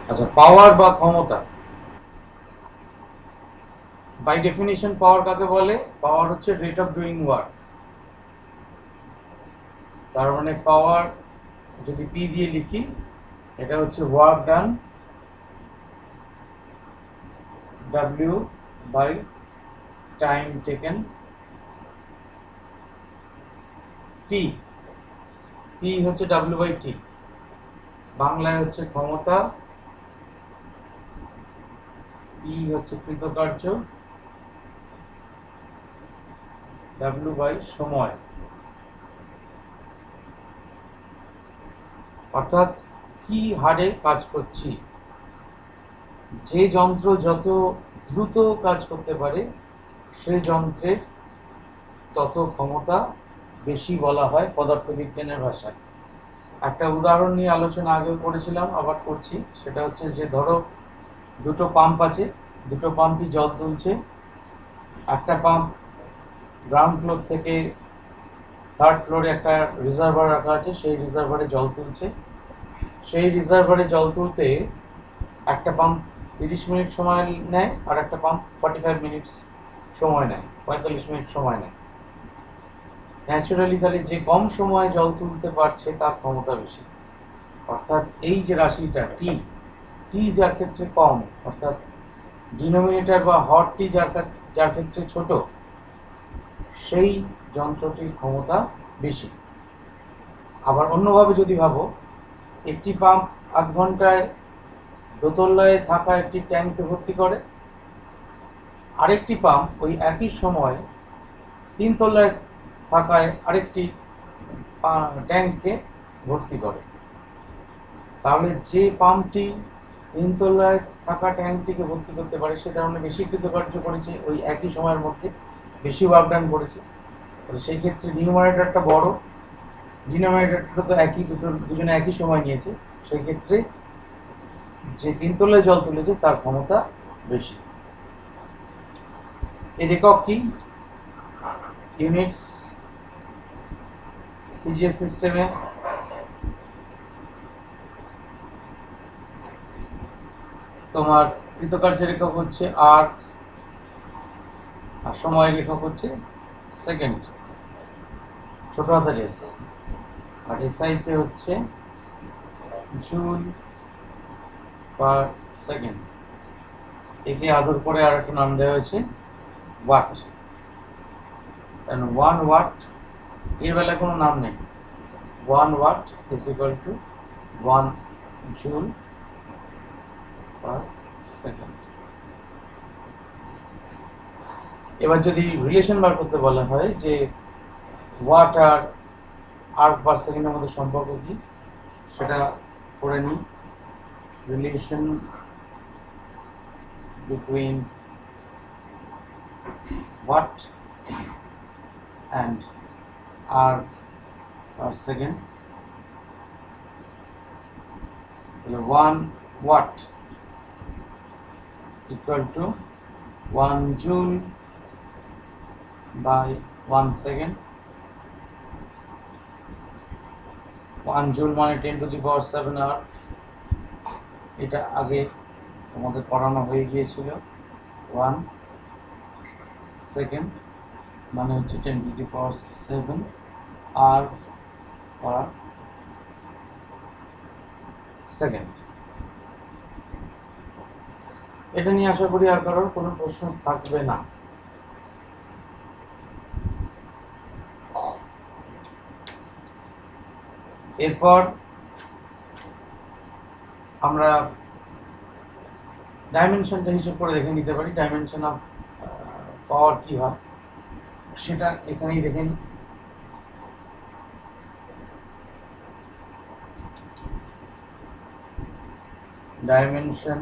আচ্ছা, পাওয়ার বা ক্ষমতা, বাই ডেফিনিশন পাওয়ার কাকে বলে? পাওয়ার হচ্ছে রেট অফ ডুইং ওয়ার্ক। তার মানে পাওয়ার যদি পি দিয়ে লিখি, এটা হচ্ছে work done, W by time taken, T. P হচ্ছে ডাব্লিউ বাই টি। বাংলায় হচ্ছে ক্ষমতা, পি হচ্ছে কৃতকার্য, ডাব্লিউ বাই সময়। অর্থাৎ কি হারে কাজ করছি। যে যন্ত্র যত দ্রুত কাজ করতে পারে সেই যন্ত্রের তত ক্ষমতা বেশি বলা হয় পদার্থবিজ্ঞানের ভাষায়। একটা উদাহরণ নিয়ে আলোচনা আগেও করেছিলাম, আবার করছি। সেটা হচ্ছে যে ধরো দুটো পাম্প আছে, দুটো পাম্পই জল তুলছে। একটা পাম্প গ্রাউন্ড ফ্লোর থেকে থার্ড ফ্লোরে একটা রিজার্ভার রাখা আছে, সেই রিজার্ভারে জল তুলছে। সেই রিজার্ভারে জল তুলতে একটা পাম্প 30 মিনিট সময় নেয়, আর একটা পাম্প 45 মিনিটস সময় নেয়, 45 মিনিট সময় নেয়। ন্যাচুরালি তাহলে যে কম সময়ে জল তুলতে পারছে তার ক্ষমতা বেশি। অর্থাৎ এই যে রাশিটা টি, টি যার ক্ষেত্রে কম, অর্থাৎ ডিনোমিনেটর বা হর টি যার ক্ষেত্রে ছোট, সেই যন্ত্রটির ক্ষমতা বেশি। আবার অন্যভাবে যদি ভাবো, একটি পাম্প আধ ঘন্টায় দোতলায় থাকা একটি ট্যাঙ্কে ভর্তি করে, আরেকটি পাম্প ওই একই সময় 3 তলায় থাকায় আরেকটি ট্যাঙ্কে ভর্তি করে। তাহলে যে পাম্পটি 3 তলায় থাকা ট্যাঙ্কটিকে ভর্তি করতে পারে সে কারণে বেশি কৃতকার্য করেছে, ওই একই সময়ের মধ্যে বেশি ওয়ার্ক ডান করেছে। তাহলে সেই ক্ষেত্রে নিউমারেটরটা বড়, ডিনোমিনেটরটা তো একই, দুজনে একই সময় নিয়েছে, সেই ক্ষেত্রে যে 3 তলায় জল তুলেছে তার ক্ষমতা বেশি। এর একক কি? ইউনিটস। সিজিএস সিস্টেমে তোমার কৃতকার্যের একক হচ্ছে আর, আর সময়ের একক হচ্ছে সেকেন্ড, ছোট হাতের এস। আর এসআইতে হচ্ছে জুল পার সেকেন্ড। একে আদর করে আর একটা নাম দেওয়া হয়েছে ওয়াট। কারণ 1 ওয়াট এর বেলায় কোনো নাম নেই। 1 watt is equal to 1 joule per second. এবার যদি রিলেশন বার করতে বলা হয় যে ওয়াট আর আর পার সেকেন্ডের মধ্যে সম্পর্ক কি, সেটা করে নিই। রিলেশন বিটুইন ওয়াট অ্যান্ড আর per second. 1 watt equal to 1 joule by 1 second. 1 joule মানে 10⁻⁷ আওয়ার। এটা আগে তোমাদের পড়ানো হয়ে গিয়েছিল। 1 সেকেন্ড মানে হচ্ছে 10⁻⁷ আর পার সেকেন্ড। এটা নিয়ে আশা করি আর কারোর কোনো প্রশ্ন থাকবে না। এরপর আমরা ডাইমেনশনটা হিসেব করে দেখে নিতে পারি। ডাইমেনশন অফ পাওয়ার কি হয় সেটা এখানেই দেখে নিই। ডাইমেনশন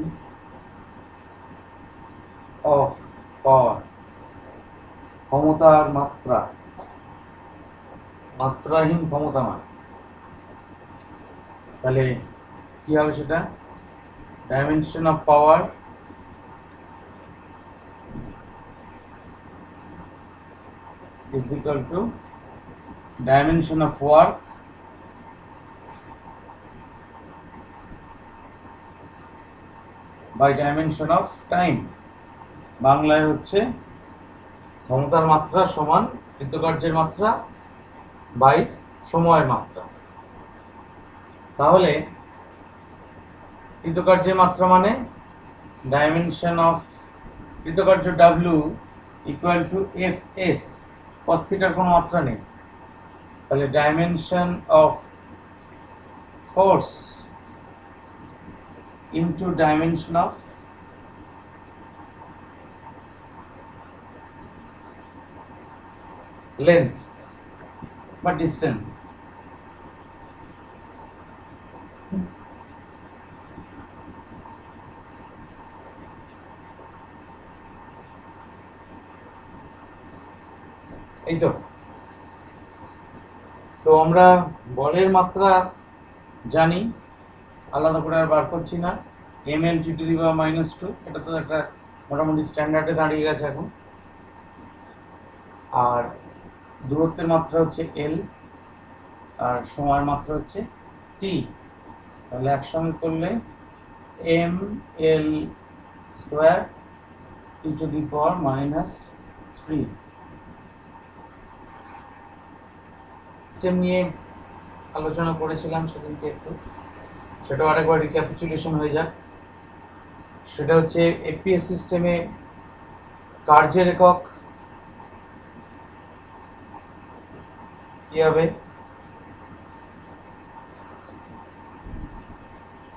অফ পাওয়ার, ক্ষমতার মাত্রা, মাত্রাহীন ক্ষমতা মান। তাহলে কি হবে সেটা? Dimension of power is equal to dimension of work by dimension of time, বাংলায় হচ্ছে ক্ষমতার মাত্রা সমান কৃতকার্যের মাত্রা বাই সময়ের মাত্রা। তাহলে কৃতকার্যের মাত্রা মানে ডাইমেনশন অফ কৃতকার্য W equal to F S, cos থিটার কোনো মাত্রা নেই, তাহলে dimension of force into dimension of length বা ডিস্টেন্স। এই তো তো আমরা বলের মাত্রা জানি, আলাদা করে আর বার করছি না, ml টি টু দি পাওয়ার -2, এটা তো একটা মোটামুটি স্ট্যান্ডার্ডে দাঁড়িয়ে গেছে এখন। আর দূরত্বের মাত্রা হচ্ছে l, আর সময়ের মাত্রা হচ্ছে t, তাহলে একসঙ্গে করলে ml square T to the power -3। System নিয়ে আলোচনা করেছিলাম সেদিনকে একটু, সেটাও আরেকবার রিক্যাপিচুলেশন হয়ে যাক। সেটা হচ্ছে এফপিএস সিস্টেমে কার্যের একক কি হবে,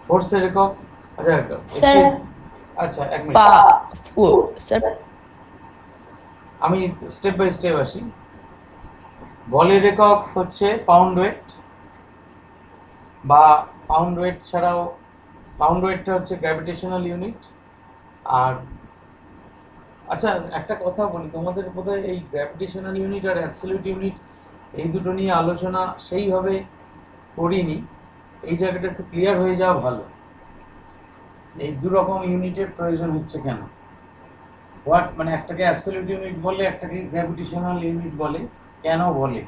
ফোর্সের একক, আচ্ছা এক মিনিট স্যার আমি স্টেপ বাই স্টেপ আসি। বলের একক হচ্ছে পাউন্ড ওয়েট, বা পাউন্ড ওয়েট ছাড়াও পাউন্ড ওয়েটটা হচ্ছে গ্র্যাভিটেশনাল ইউনিট। আর আচ্ছা একটা কথা বলি, তোমাদের বোধহয় এই গ্র্যাভিটেশনাল ইউনিট আর অ্যাবসলিউট ইউনিট এই দুটো নিয়ে আলোচনা সেইভাবে করিনি, এই জায়গাটা একটু ক্লিয়ার হয়ে যাওয়া ভালো, এই দু রকম ইউনিটের প্রয়োজন হচ্ছে কেন, হোয়াট মানে একটাকে অ্যাবসলিউট ইউনিট বলে, একটাকে গ্র্যাভিটেশনাল ইউনিট বলে, কেন বলে,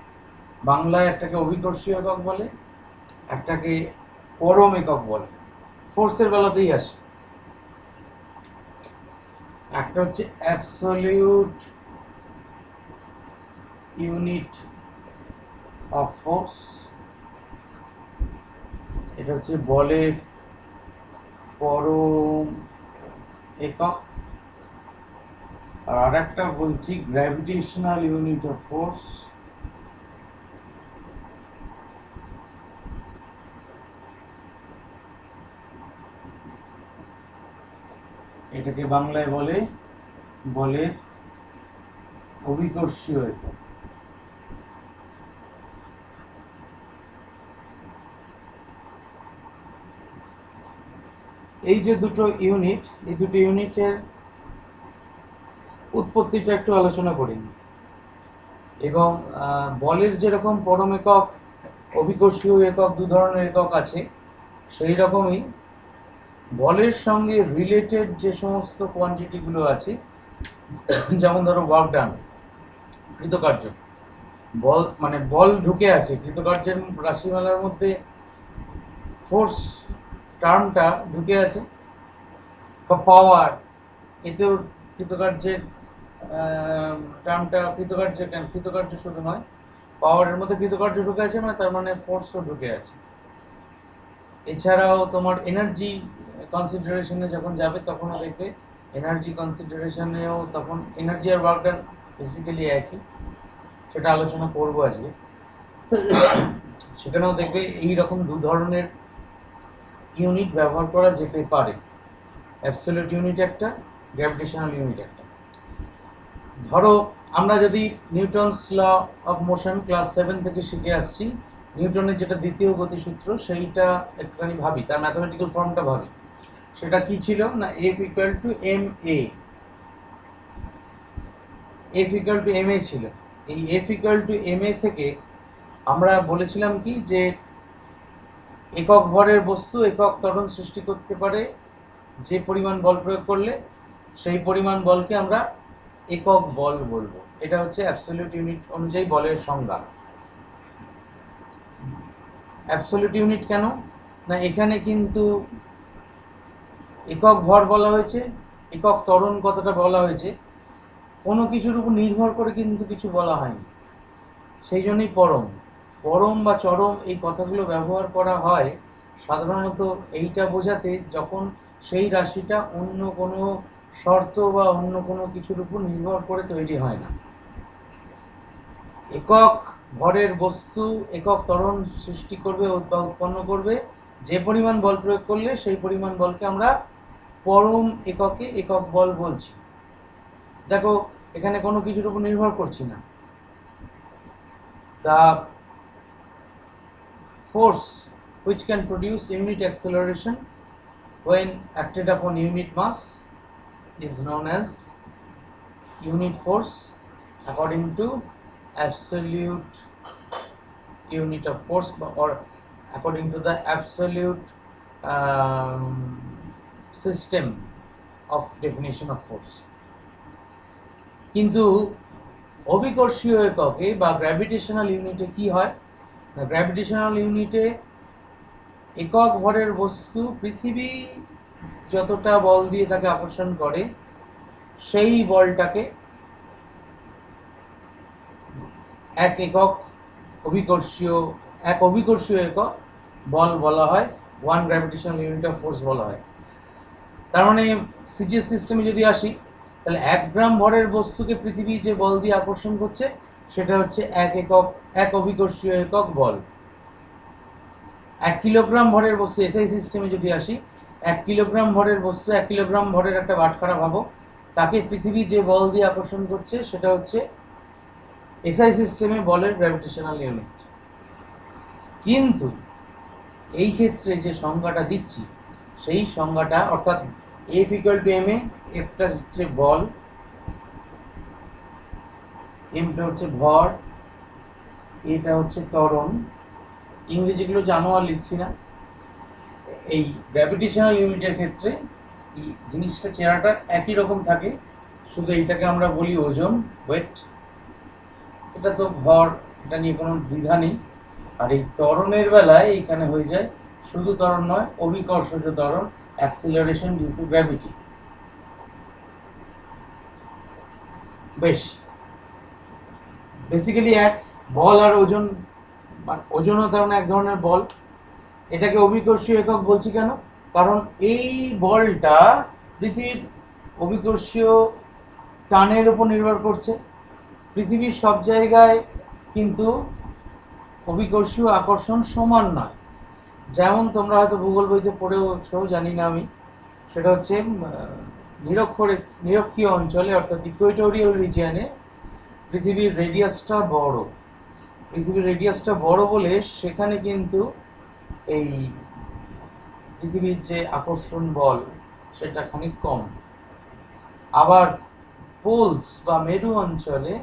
বাংলায় একটাকে অভিকর্ষীয় একক বলে, একটাকে পরম একক বলে, ফোর্সের বেলাতেই আসে। একটা হচ্ছে অ্যাবসলিউট ইউনিট অফ ফোর্স, এটা হচ্ছে বলের পরম একক। আর আরেকটা বলছি গ্র্যাভিটেশনাল ইউনিট অফ ফোর্স, এটাকে বাংলায় বলে বলের অভিকর্ষীয় একক। এই যে দুটো ইউনিট, এই দুটো ইউনিটের উৎপত্তিটা একটু আলোচনা করি। এবং বলের যেরকম পরম একক অভিকর্ষীয় একক দু ধরনের একক আছে, সেই রকমই বলের সঙ্গে রিলেটেড যে সমস্ত কোয়ান্টিটিগুলো আছে, যেমন ধরো ওয়ার্ক ডান, কৃতকার্য, বল মানে বল ঢুকে আছে কৃতকার্যের রাশিমালার মধ্যে, ফোর্স টার্মটা ঢুকে আছে, বা পাওয়ার, এতেও কৃতকার্যের টার্মটা কৃতকার্য শুধু নয়, পাওয়ারের মধ্যে কৃতকার্য ঢুকে আছে, মানে তার মানে ফোর্সও ঢুকে আছে। এছাড়াও তোমার এনার্জি কনসিডারেশনে যখন যাবে তখনও দেখবে এনার্জি কনসিডারেশনেও তখন এনার্জি আর ওয়ার্ক ডান বেসিক্যালি একই, সেটা আলোচনা করবো আজকে। সেখানেও দেখবে এই রকম দু ধরনের ইউনিট ব্যবহার করা যেতে পারে, অ্যাবসলিউট ইউনিট একটা, গ্র্যাভিটেশনাল ইউনিট একটা। ধরো আমরা যদি Newton's law of motion class 7 থেকে শিখে আসছি, নিউটনের যেটা দ্বিতীয় গতিসূত্র, সেইটা একটুখানি ভাবি, তার ম্যাথমেটিক্যাল ফর্মটা ভাবি। সেটা কি ছিল না, F equal to M A, F equal to M A ছিল। এই F equal to M A থেকে আমরা বলেছিলাম কি, যে একক ভরের বস্তু একক ত্বরণ সৃষ্টি করতে পারে যে পরিমাণ বল প্রয়োগ করলে, সেই পরিমাণ বলকে আমরা একক বল বলবো। এটা হচ্ছে অ্যাবসলিউট ইউনিট অনুযায়ী বলের সংজ্ঞা। অ্যাবসলিউট ইউনিট কেন না, এখানে কিন্তু একক ভর বলা হয়েছে, একক ত্বরণ কথাটা বলা হয়েছে, কোনো কিছুর উপর নির্ভর করে কিন্তু কিছু বলা হয়নি। সেই জন্যই পরম, পরম বা চরম এই কথাগুলো ব্যবহার করা হয় সাধারণত এইটা বোঝাতে যখন সেই রাশিটা অন্য কোনো শর্ত বা অন্য কোনো কিছুর উপর নির্ভর করে তৈরি হয় না। একক ভরের বস্তু একক ত্বরণ সৃষ্টি করবে বা উৎপন্ন করবে, যে পরিমাণ বল প্রয়োগ করলে সেই পরিমাণ বলকে আমরা পরম এককে একক বল বলছি। দেখো এখানে কোনো কিছুর উপর নির্ভর করছি না। The force which can produce unit acceleration when acted upon unit mass is known as unit force according to absolute unit of force or according to the absolute system of definition of force. কিন্তু অভিকর্ষীয় এককে বা gravitational ইউনিটে কি হয় না, gravitational ইউনিটে একক ভরের বস্তু পৃথিবী যতটা বল দিয়ে তাকে আকর্ষণ করে সেই বলটাকে এক অভিকর্ষীয় একক বল বলা হয়, one gravitational unit of force বলা হয়। তার মানে সিজিএস সিস্টেমে যদি আসি তাহলে 1 গ্রাম ভরের বস্তুকে পৃথিবী যে বল দিয়ে আকর্ষণ করছে সেটা হচ্ছে এক অভিকর্ষীয় একক বল। 1 কিলোগ্রাম ভরের বস্তু এসআই সিস্টেমে যদি আসি, 1 কিলোগ্রাম ভরের বস্তু 1 কিলোগ্রাম ভরের একটা বাটখারা ভাবো, তাকে পৃথিবী যে বল দিয়ে আকর্ষণ করছে সেটা হচ্ছে এসআই সিস্টেমে বলের গ্র্যাভিটেশনাল ইউনিট। কিন্তু এই ক্ষেত্রে যে সংজ্ঞাটা দিচ্ছি সেই সংজ্ঞাটা অর্থাৎ F = ma, Fটা হচ্ছে বল, mটা হচ্ছে ভর, এটা হচ্ছে ত্বরণ। ইংরেজিগুলো জানো আর লিখছি না। এই গ্র্যাভিটেশনাল ইউনিটের ক্ষেত্রে এই জিনিসটা চেহারাটা একই রকম থাকে, শুধু এইটাকে আমরা বলি ওজন, ওয়েট। এটা তো ভর, এটা নিয়ে কোনো দ্বিধা নেই। আর এই ত্বরণের বেলায় এইখানে হয়ে যায় শুধু ত্বরণ নয়, অভিকর্ষজ ত্বরণ, অ্যাক্সিলারেশন ডিউ টু গ্র্যাভিটি। বেশ, বেসিক্যালি এক বল আর ওজন, ওজনও তেমন এক ধরনের বল। এটাকে অভিকর্ষীয় একক বলছি কেন? কারণ এই বলটা পৃথিবীর অভিকর্ষীয় টানের উপর নির্ভর করছে। পৃথিবীর সব জায়গায় কিন্তু অভিকর্ষীয় আকর্ষণ সমান নয়। যেমন তোমরা হয়তো ভূগোল বইতে পড়েওছো, জানি না আমি, সেটা হচ্ছে নিরক্ষীয় অঞ্চলে অর্থাৎ ইকুয়েটোরিয়াল রিজিয়নে পৃথিবীর রেডিয়াসটা বড়। পৃথিবীর রেডিয়াসটা বড় বলে সেখানে কিন্তু এই পৃথিবীর যে আকর্ষণ বল সেটা খানিক কম। আবার পোলস বা মেরু অঞ্চলে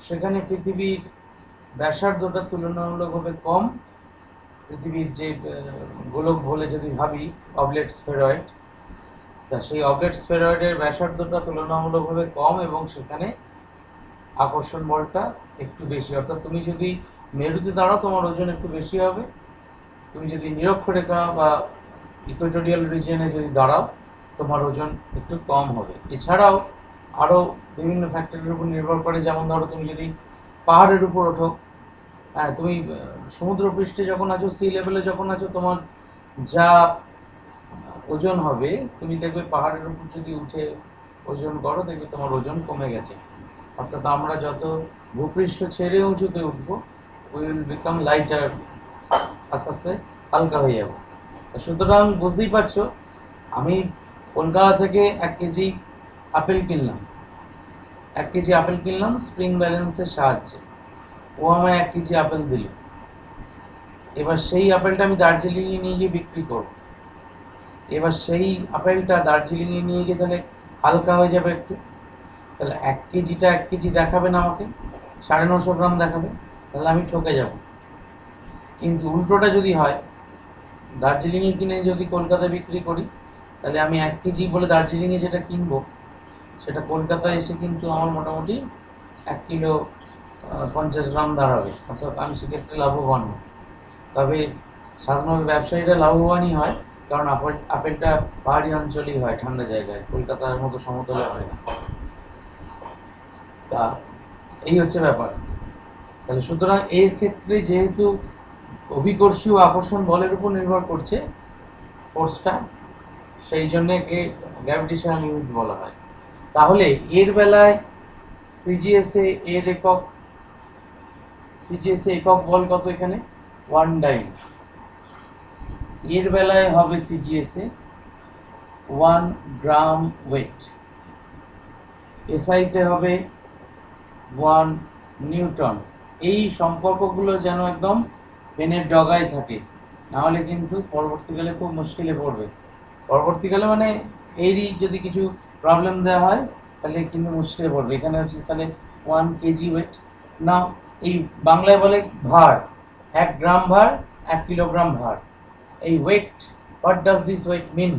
সেখানে পৃথিবীর ব্যাসার্ধটা তুলনামূলকভাবে কম। পৃথিবীর যে গোলক বলে যদি ভাবি অবলেট স্ফেরয়েড, তা সেই অবলেট স্ফেরয়েডের ব্যাসার্ধটা তুলনামূলকভাবে কম এবং সেখানে আকর্ষণ বলটা একটু বেশি। অর্থাৎ তুমি যদি মেরুতে দাঁড়াও তোমার ওজন একটু বেশি হবে, তুমি যদি নিরক্ষরেখা বা ইকুয়েটোরিয়াল রিজিয়নে যদি দাঁড়াও তোমার ওজন একটু কম হবে। এছাড়াও আরও বিভিন্ন ফ্যাক্টরের উপর নির্ভর করে, যেমন ধরো তুমি যদি পাহাড়ের উপর ওঠো, হ্যাঁ, তুমি সমুদ্রপৃষ্ঠে যখন আছো, সি লেভেলে যখন আছো, তোমার যা ওজন হবে তুমি দেখবে পাহাড়ের উপর যদি উঠে ওজন করো দেখবে তোমার ওজন কমে গেছে। অর্থাৎ আমরা যত ভূপৃষ্ঠ ছেড়ে উঁচুতে উঠবো উই উইল বিকাম লাইটার, আস্তে আস্তে হালকা হয়ে যাবো। সুতরাং বুঝতেই পারছো, আমি কলকাতা থেকে 1 কেজি আপেল কিনলাম, 1 কেজি আপেল কিনলাম স্প্রিং ব্যালেন্সের সাহায্যে। ও আমায় 1 কেজি আপেল দিল। এবার সেই আপেলটা আমি দার্জিলিংয়ে নিয়ে গিয়ে বিক্রি করব। এবার সেই আপেলটা দার্জিলিংয়ে নিয়ে গিয়ে তাহলে হালকা হয়ে যাবে একটু, তাহলে 1 কেজিটা 1 কেজি দেখাবে না আমাকে, 950 গ্রাম দেখাবে, তাহলে আমি ঠকে যাব। কিন্তু উল্টোটা যদি হয়, দার্জিলিংয়ে কিনে যদি কলকাতায় বিক্রি করি, তাহলে আমি 1 কেজি বলে দার্জিলিংয়ে যেটা কিনবো সেটা কলকাতায় এসে কিন্তু আমার মোটামুটি 1 কিলো 50 গ্রাম দাঁড়াবে। অর্থাৎ আমি সেক্ষেত্রে লাভবান হব। তবে সাধারণত ব্যবসায়ীরা লাভবানই হয়, কারণ আপেলটা পাহাড়ি অঞ্চলেই হয়, ঠান্ডা জায়গায়, কলকাতার মতো সমতলে হয় না। তা এই হচ্ছে ব্যাপার। তাহলে সুতরাং এর ক্ষেত্রে যেহেতু অভিকর্ষী ও আকর্ষণ বলের উপর নির্ভর করছে ফোর্সটা, সেই জন্য একে গ্র্যাভিটেশনাল ইউনিট বলা হয়। তাহলে এর বেলায় সিজিএসএ এর একক, সিজিএসএ একক বল কত এখানে? 1 ডাইন। এর বেলায় হবে সিজিএসএ 1 গ্রাম ওয়েট, এসআইতে হবে 1 নিউটন। এই সম্পর্কগুলো যেন একদম পেনের ডগায় থাকে, নাহলে কিন্তু পরবর্তীকালে খুব মুশকিলে পড়বে। পরবর্তীকালে মানে এরই যদি কিছু প্রবলেম দেওয়া হয় তাহলে কিন্তু মুশকিলে পড়বে। এখানে হচ্ছে তাহলে 1 কেজি ওয়েট, না এই বাংলায় বলে ভার, 1 গ্রাম ভার, 1 কিলোগ্রাম ভার। এই weight, what does this weight mean?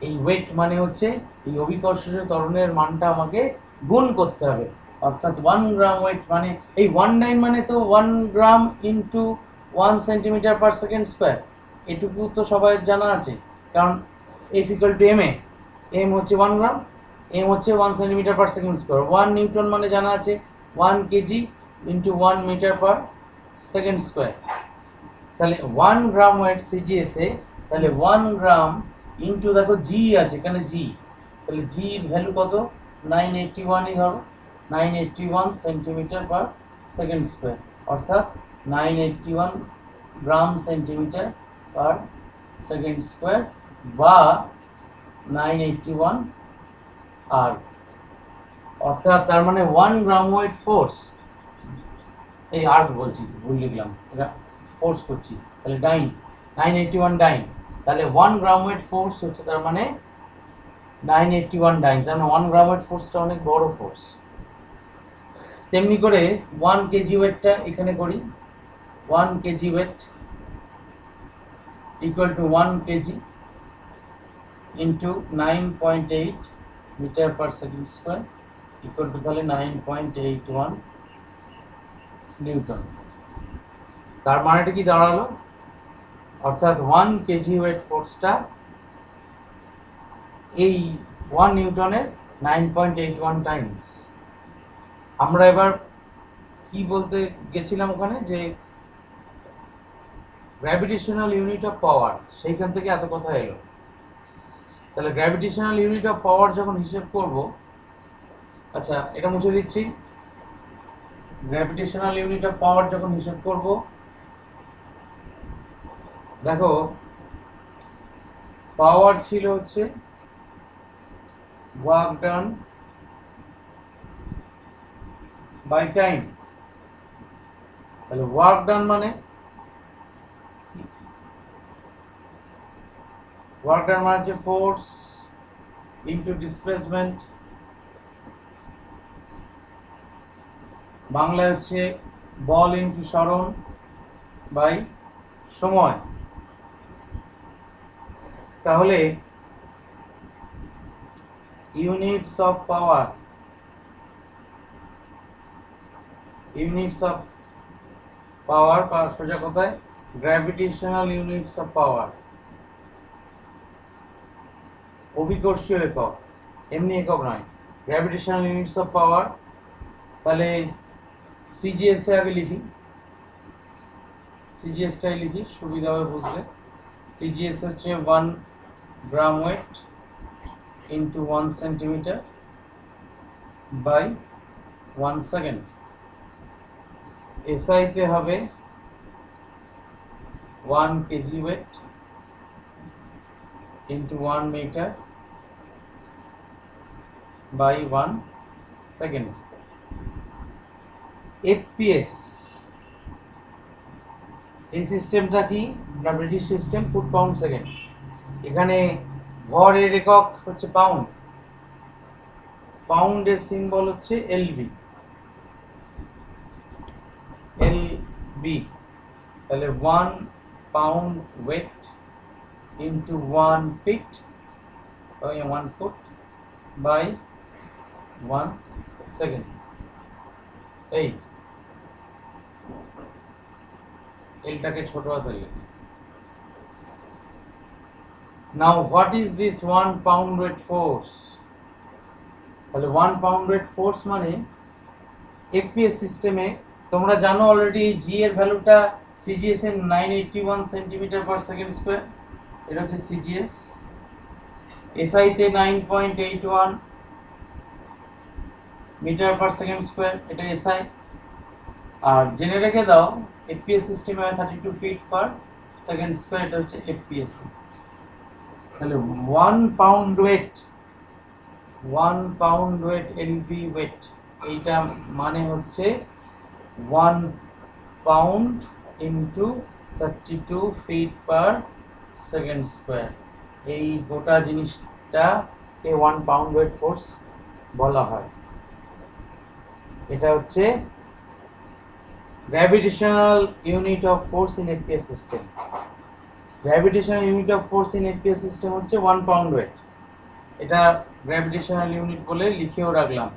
এই ওয়েট মানে হচ্ছে এই অভিকর্ষীয় ত্বরণের মানটা আমাকে গুণ করতে হবে, অর্থাৎ 1 গ্রাম ওয়েট মানে এই 1/9 মানে তো 1 gram into 1 centimetre per second square. এটুকু তো সবাই জানা আছে, কারণ F equal to M A, M হচ্ছে 1 গ্রাম, এম হচ্ছে 1 centimetre per second square. 1 newton মানে জানা আছে 1 KG into 1 metre per second square. তাহলে 1 গ্রাম ওয়েট সিজিএসএ, তাহলে 1 গ্রাম ইন্টু, দেখো জি আছে এখানে জি, তাহলে জি এর ভ্যালু কত? 981ই ধরো, 981 সেন্টিমিটার পার সেকেন্ড স্কোয়ার, অর্থাৎ 981 গ্রাম সেন্টিমিটার পার সেকেন্ড স্কোয়ার, বা 981 আর, অর্থাৎ তার মানে 1 গ্রাম ওয়েট ফোর্স, এই আর্ক বলছি ভুল লিখলাম, এটা ফোর্স করছি, তাহলে ডাইন 981 ডাইন, তাহলে 1 গ্রাম ওয়েট ফোর্স হচ্ছে তার মানে 981 ডাইন, তার মানে 1 গ্রাম ওয়েট ফোর্সটা অনেক বড় ফোর্স। তেমনি করে 1 কেজি ওয়েটটা এখানে করি, 1 KG weight equal to 1 KG into 9.8 metre per second square equal to তাহলে 9.81 নিউটন। তার মানেটা কি দাঁড়ালো? অর্থাৎ 1 কেজি ওয়েট ফোর্সটা এই 1 নিউটনের 9.81 টাইমস। আমরা এবার কি বলতে গেছিলাম ওখানে, যে গ্র্যাভিটেশনাল ইউনিট অফ পাওয়ার, সেইখান থেকে এত কথা এলো। তাহলে গ্র্যাভিটেশনাল ইউনিট অফ পাওয়ার যখন হিসেব করব, আচ্ছা এটা মুছে দিচ্ছি, গ্র্যাভিটেশনাল ইউনিট অফ পাওয়ার যখন হিসেব করব, দেখো পাওয়ার ছিল হচ্ছে ওয়ার্ক ডান বাই টাইম। তাহলে ওয়ার্ক ডান মানে হচ্ছে ফোর্স ইনটু ডিসপ্লেসমেন্ট, বাংলায় হচ্ছে বল ইনটু সরণ বাই সময়। তাহলে units of power, units of power সোজা কথায় গ্র্যাভিটেশনাল ইউনিটস অফ পাওয়ার, অভিকর্ষীয় একক, এমনি একক নয়, গ্র্যাভিটেশনাল ইউনিটস অফ পাওয়ার। তাহলে সিজিএস এ আগে লিখি, সিজিএসটাই লিখি সুবিধা হবে বুঝতে। সিজিএস হচ্ছে 1 gram weight into 1 centimetre by 1 second. এসআইতে হবে 1 KG weight into 1 metre by 1 second. FPS, এই সিস্টেমটা কি না British system, foot pound second. এখানে ভরের একক হচ্ছে পাউন্ড, পাউন্ডের সিম্বল হচ্ছে এলবি, এলবি। তাহলে 1 pound weight into 1 feet, 1 foot by 1 second. এই এলটাকে ছোট হাতে লিখি, Now what is this 1 pound weight force? তাহলে 1 pound weight force মানে এফপিএস সিস্টেমে তোমরা জানো অলরেডি জি এর ভ্যালুটা সিজিএস এর 981 সেন্টিমিটার পার সেকেন্ড স্কয়ার, এটা হচ্ছে সিজিএস। এসআই তে 9.81 মিটার পার সেকেন্ড স্কয়ার, এটা এসআই। আর জেনে রেখে দাও এফপিএস সিস্টেমে 32 ফিট পার সেকেন্ড স্কয়ার, এটা হচ্ছে এফপিএস। তাহলে 1 pound weight, 1 pound weight LB weight, এইটা মানে হচ্ছে 1 pound into 32 feet per second square. এই গোটা জিনিসটাকে 1 পাউন্ড ওয়েট ফোর্স বলা হয়। এটা হচ্ছে gravitational unit of force in FPS system. Gravitational unit of force in FPS system হচ্ছে 1 পাউন্ড ওয়েট। এটা গ্র্যাভিটেশনাল ইউনিট বলে লিখেও রাখলাম।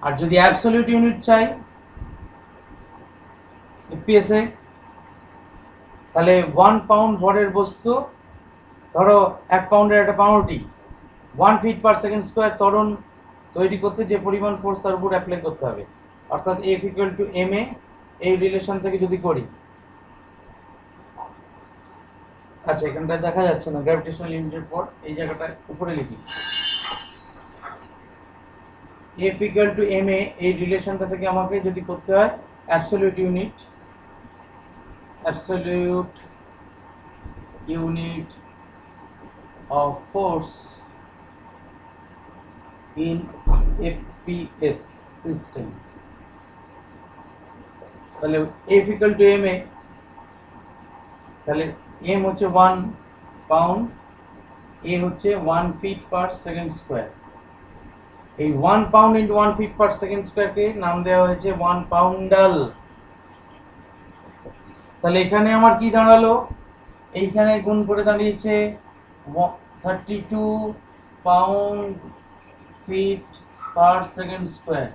আর যদি অ্যাবসলিউট ইউনিট চাই এফপিএস এ, তাহলে 1 পাউন্ড ভরের বস্তু, ধরো 1 পাউন্ডের একটা পাউরুটি, 1 ফিট পার সেকেন্ড স্কয়ার ত্বরণ তৈরি করতে যে পরিমাণ ফোর্স তার উপর অ্যাপ্লাই করতে হবে, অর্থাৎ F ইকুয়াল টু ma, এই রিলেশন থেকে যদি করি, আচ্ছা এখানটা দেখা যাচ্ছে না গ্র্যাভিটেশনাল ইউনিটের পর এই জায়গাটা উপরে লিখি, F ইকুয়াল টু ma, এই রিলেশনটা থেকে আমাকে যদি করতে হয় absolute unit, absolute unit of force in FPS system, তাহলে F equal to ma, তাহলে m হচ্ছে 1 পাউন্ড, a হচ্ছে 1 ফিট পার সেকেন্ড স্কয়ার। এই 1 pound into 1 feet per second স্কয়ারকে নাম দেওয়া হয়েছে 1 পাউন্ডাল। তাহলে এখানে আমার কি দাঁড়ালো, এইখানে গুণ করে দাঁড়িয়েছে 32 pound feet per second square,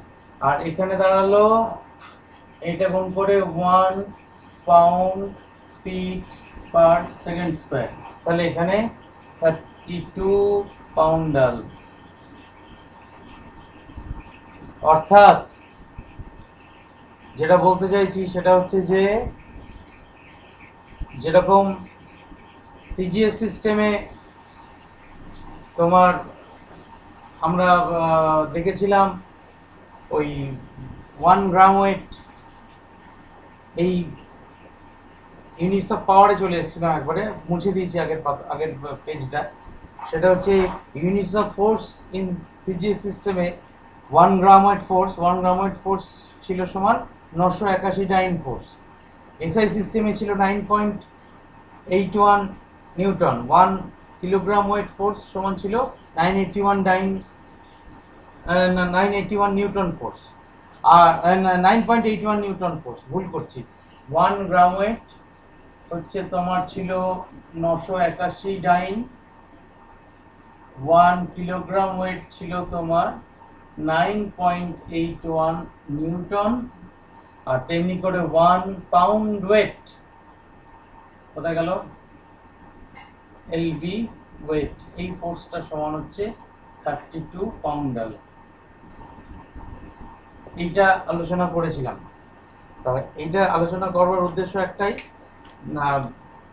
আর এখানে দাঁড়ালো এইটা গুণ করে 1 pound feet per second square. তাহলে এখানে 32 পাউন্ডাল। অর্থাৎ যেটা বলতে চাইছি সেটা হচ্ছে যে যেরকম সিজিএস সিস্টেমে তোমার আমরা দেখেছিলাম ওই 1 গ্রাম ওয়েট, এই ইউনিটস অফ পাওয়ারে চলে এসেছিলাম, একবারে মুছে দিয়েছি আগের পেজটা। সেটা হচ্ছে units of force in CGS সিস্টেমে 1 gram wait force, 1 gram wait force ছিল সমান 981 ডাইন ফোর্স। এসআই সিস্টেমে ছিল 9.81 নিউটন, 1 কিলোগ্রাম ওয়েট ফোর্স সমান ছিল 981 নিউটন ফোর্স, আর 9.81 নিউটন ফোর্স, ভুল করছি। 1 গ্রাম ওয়েট হচ্ছে তোমার ছিল 981 ডাইন, 1 কিলোগ্রাম ওয়েট ছিল তোমার 9.81 নিউটন, আর তেমনি করে 1 পাউন্ড ওয়েট কোথায় গেল, এলবি ওয়েট, এই ফোর্সটা সমান হচ্ছে 32 পাউন্ডাল। এইটা আলোচনা করেছিলাম। তবে এইটা আলোচনা করবার উদ্দেশ্য একটাই, না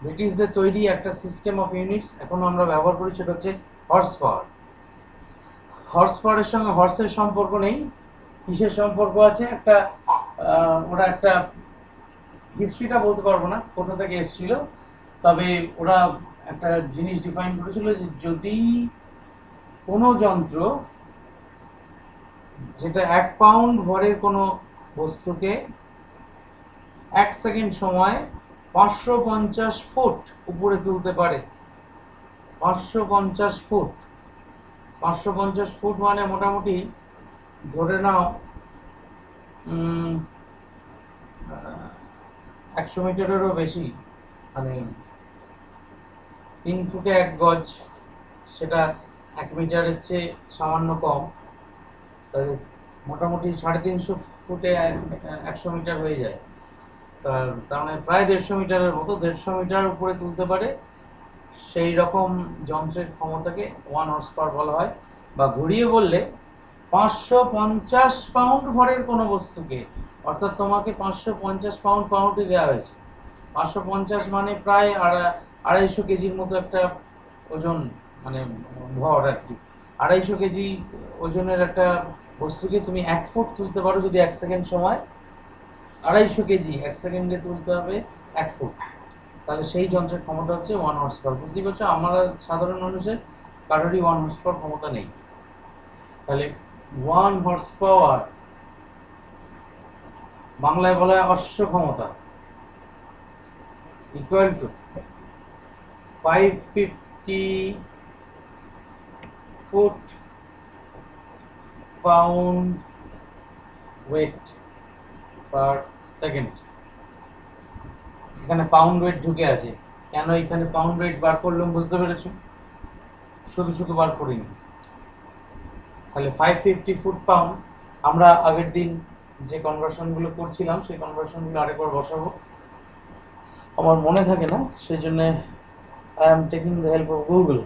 ব্রিটিশদের তৈরি একটা সিস্টেম অফ ইউনিটস এখন আমরা ব্যবহার করি, সেটা হচ্ছে হর্স পাওয়ার। হর্স পাওয়ারের সঙ্গে হর্সের সম্পর্ক নেই, কিসের সম্পর্ক আছে, একটা ওরা একটা হিস্ট্রিটা বলতে পারবো না কোথা থেকে এসেছিল, তবে ওরা একটা জিনিস ডিফাইন করেছিল যে যদি কোনো যন্ত্র যেটা 1 পাউন্ড ভরের কোনো বস্তুকে 1 সেকেন্ড সময় 550 ফুট উপরে তুলতে পারে, 550 ফুট, 550 ফুট মানে মোটামুটি ধরে নাও 100 মিটারেরও বেশি, মানে 3 ফুটে 1 গজ, সেটা 1 মিটারের চেয়ে সামান্য কম, মোটামুটি 350 ফুটে 100 মিটার হয়ে যায়, তার মানে প্রায় 150 মিটারের মতো, 150 মিটার উপরে তুলতে পারে সেই রকম যন্ত্রের ক্ষমতাকে 1 হর্স পাওয়ার বলা হয়। বা ঘুরিয়ে বললে 550 পাউন্ড ভরের কোনো বস্তুকে, অর্থাৎ তোমাকে 550 পাউন্ড পাউন্ডে দেওয়া হয়েছে, 550 মানে প্রায় 250 কেজির মতো একটা ওজন, মানে ভর আর কি। 250 কেজি ওজনের একটা বস্তুকে তুমি 1 ফুট তুলতে পারো যদি 1 সেকেন্ড সময়। 250 কেজি 1 সেকেন্ডে তুলতে হবে 1 ফুট। তাহলে সেই যন্ত্রের ক্ষমতা হচ্ছে 1 হর্স পাওয়ার। বুঝতেই পারছো, আমরা সাধারণ মানুষের কারোরই 1 হর্স পাওয়ার ক্ষমতা নেই। তাহলে 1 হর্স পাওয়ার বাংলায় বলা হয় অশ্ব ক্ষমতা, equal to 550 foot pound wait per second. এখানে পাউন্ড ওয়েট ঢুকে আছে, কেন এখানে পাউন্ড ওয়েট বার করলাম বুঝতে পেরেছো? শুধু শুধু বার করিনি। তাহলে 550 ফুট পাউন্ড, আমরা আগের দিন যে কনভার্সনগুলো করছিলাম সেই কনভার্সনগুলো আরেকবার বসাবো, আমার মনে থাকে না, সেই জন্য I am taking the help of Google.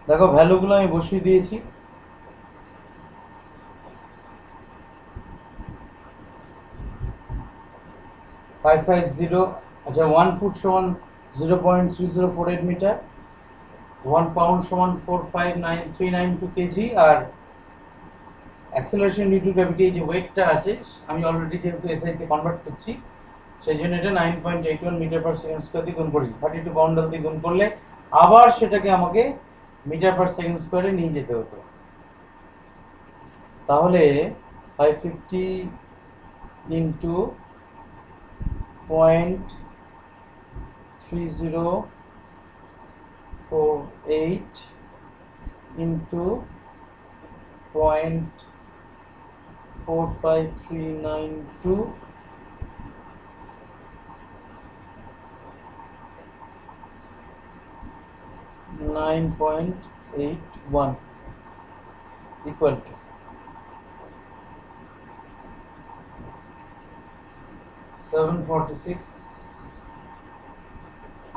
দেখো ভ্যালুগুলো আমি বসিয়ে দিয়েছি। ফাইভ ফাইভ জিরো, আচ্ছা 1 ফুট সমান 0.3048 মিটার, 1 পাউন্ড সমান 459,392 কেজি, আর অ্যাক্সেলারেশন ডিউ টু গ্র্যাভিটি, এই যে ওয়েটটা আছে, আমি অলরেডি যেহেতু এসআই তে কনভার্ট করছি সেই জন্য এটা 9.81 মিটার পার সেকেন্ড স্কোয়ার দিয়ে গুণ করেছি। 32 পাউন্ড দিয়ে গুণ করলে আবার সেটাকে আমাকে মিটার পার সেকেন্ড স্কোয়ারে নিয়ে যেতে হতো। তাহলে 550 ইন্টু 0.3048 ইন্টু 0.45392 9.81 equal to 746।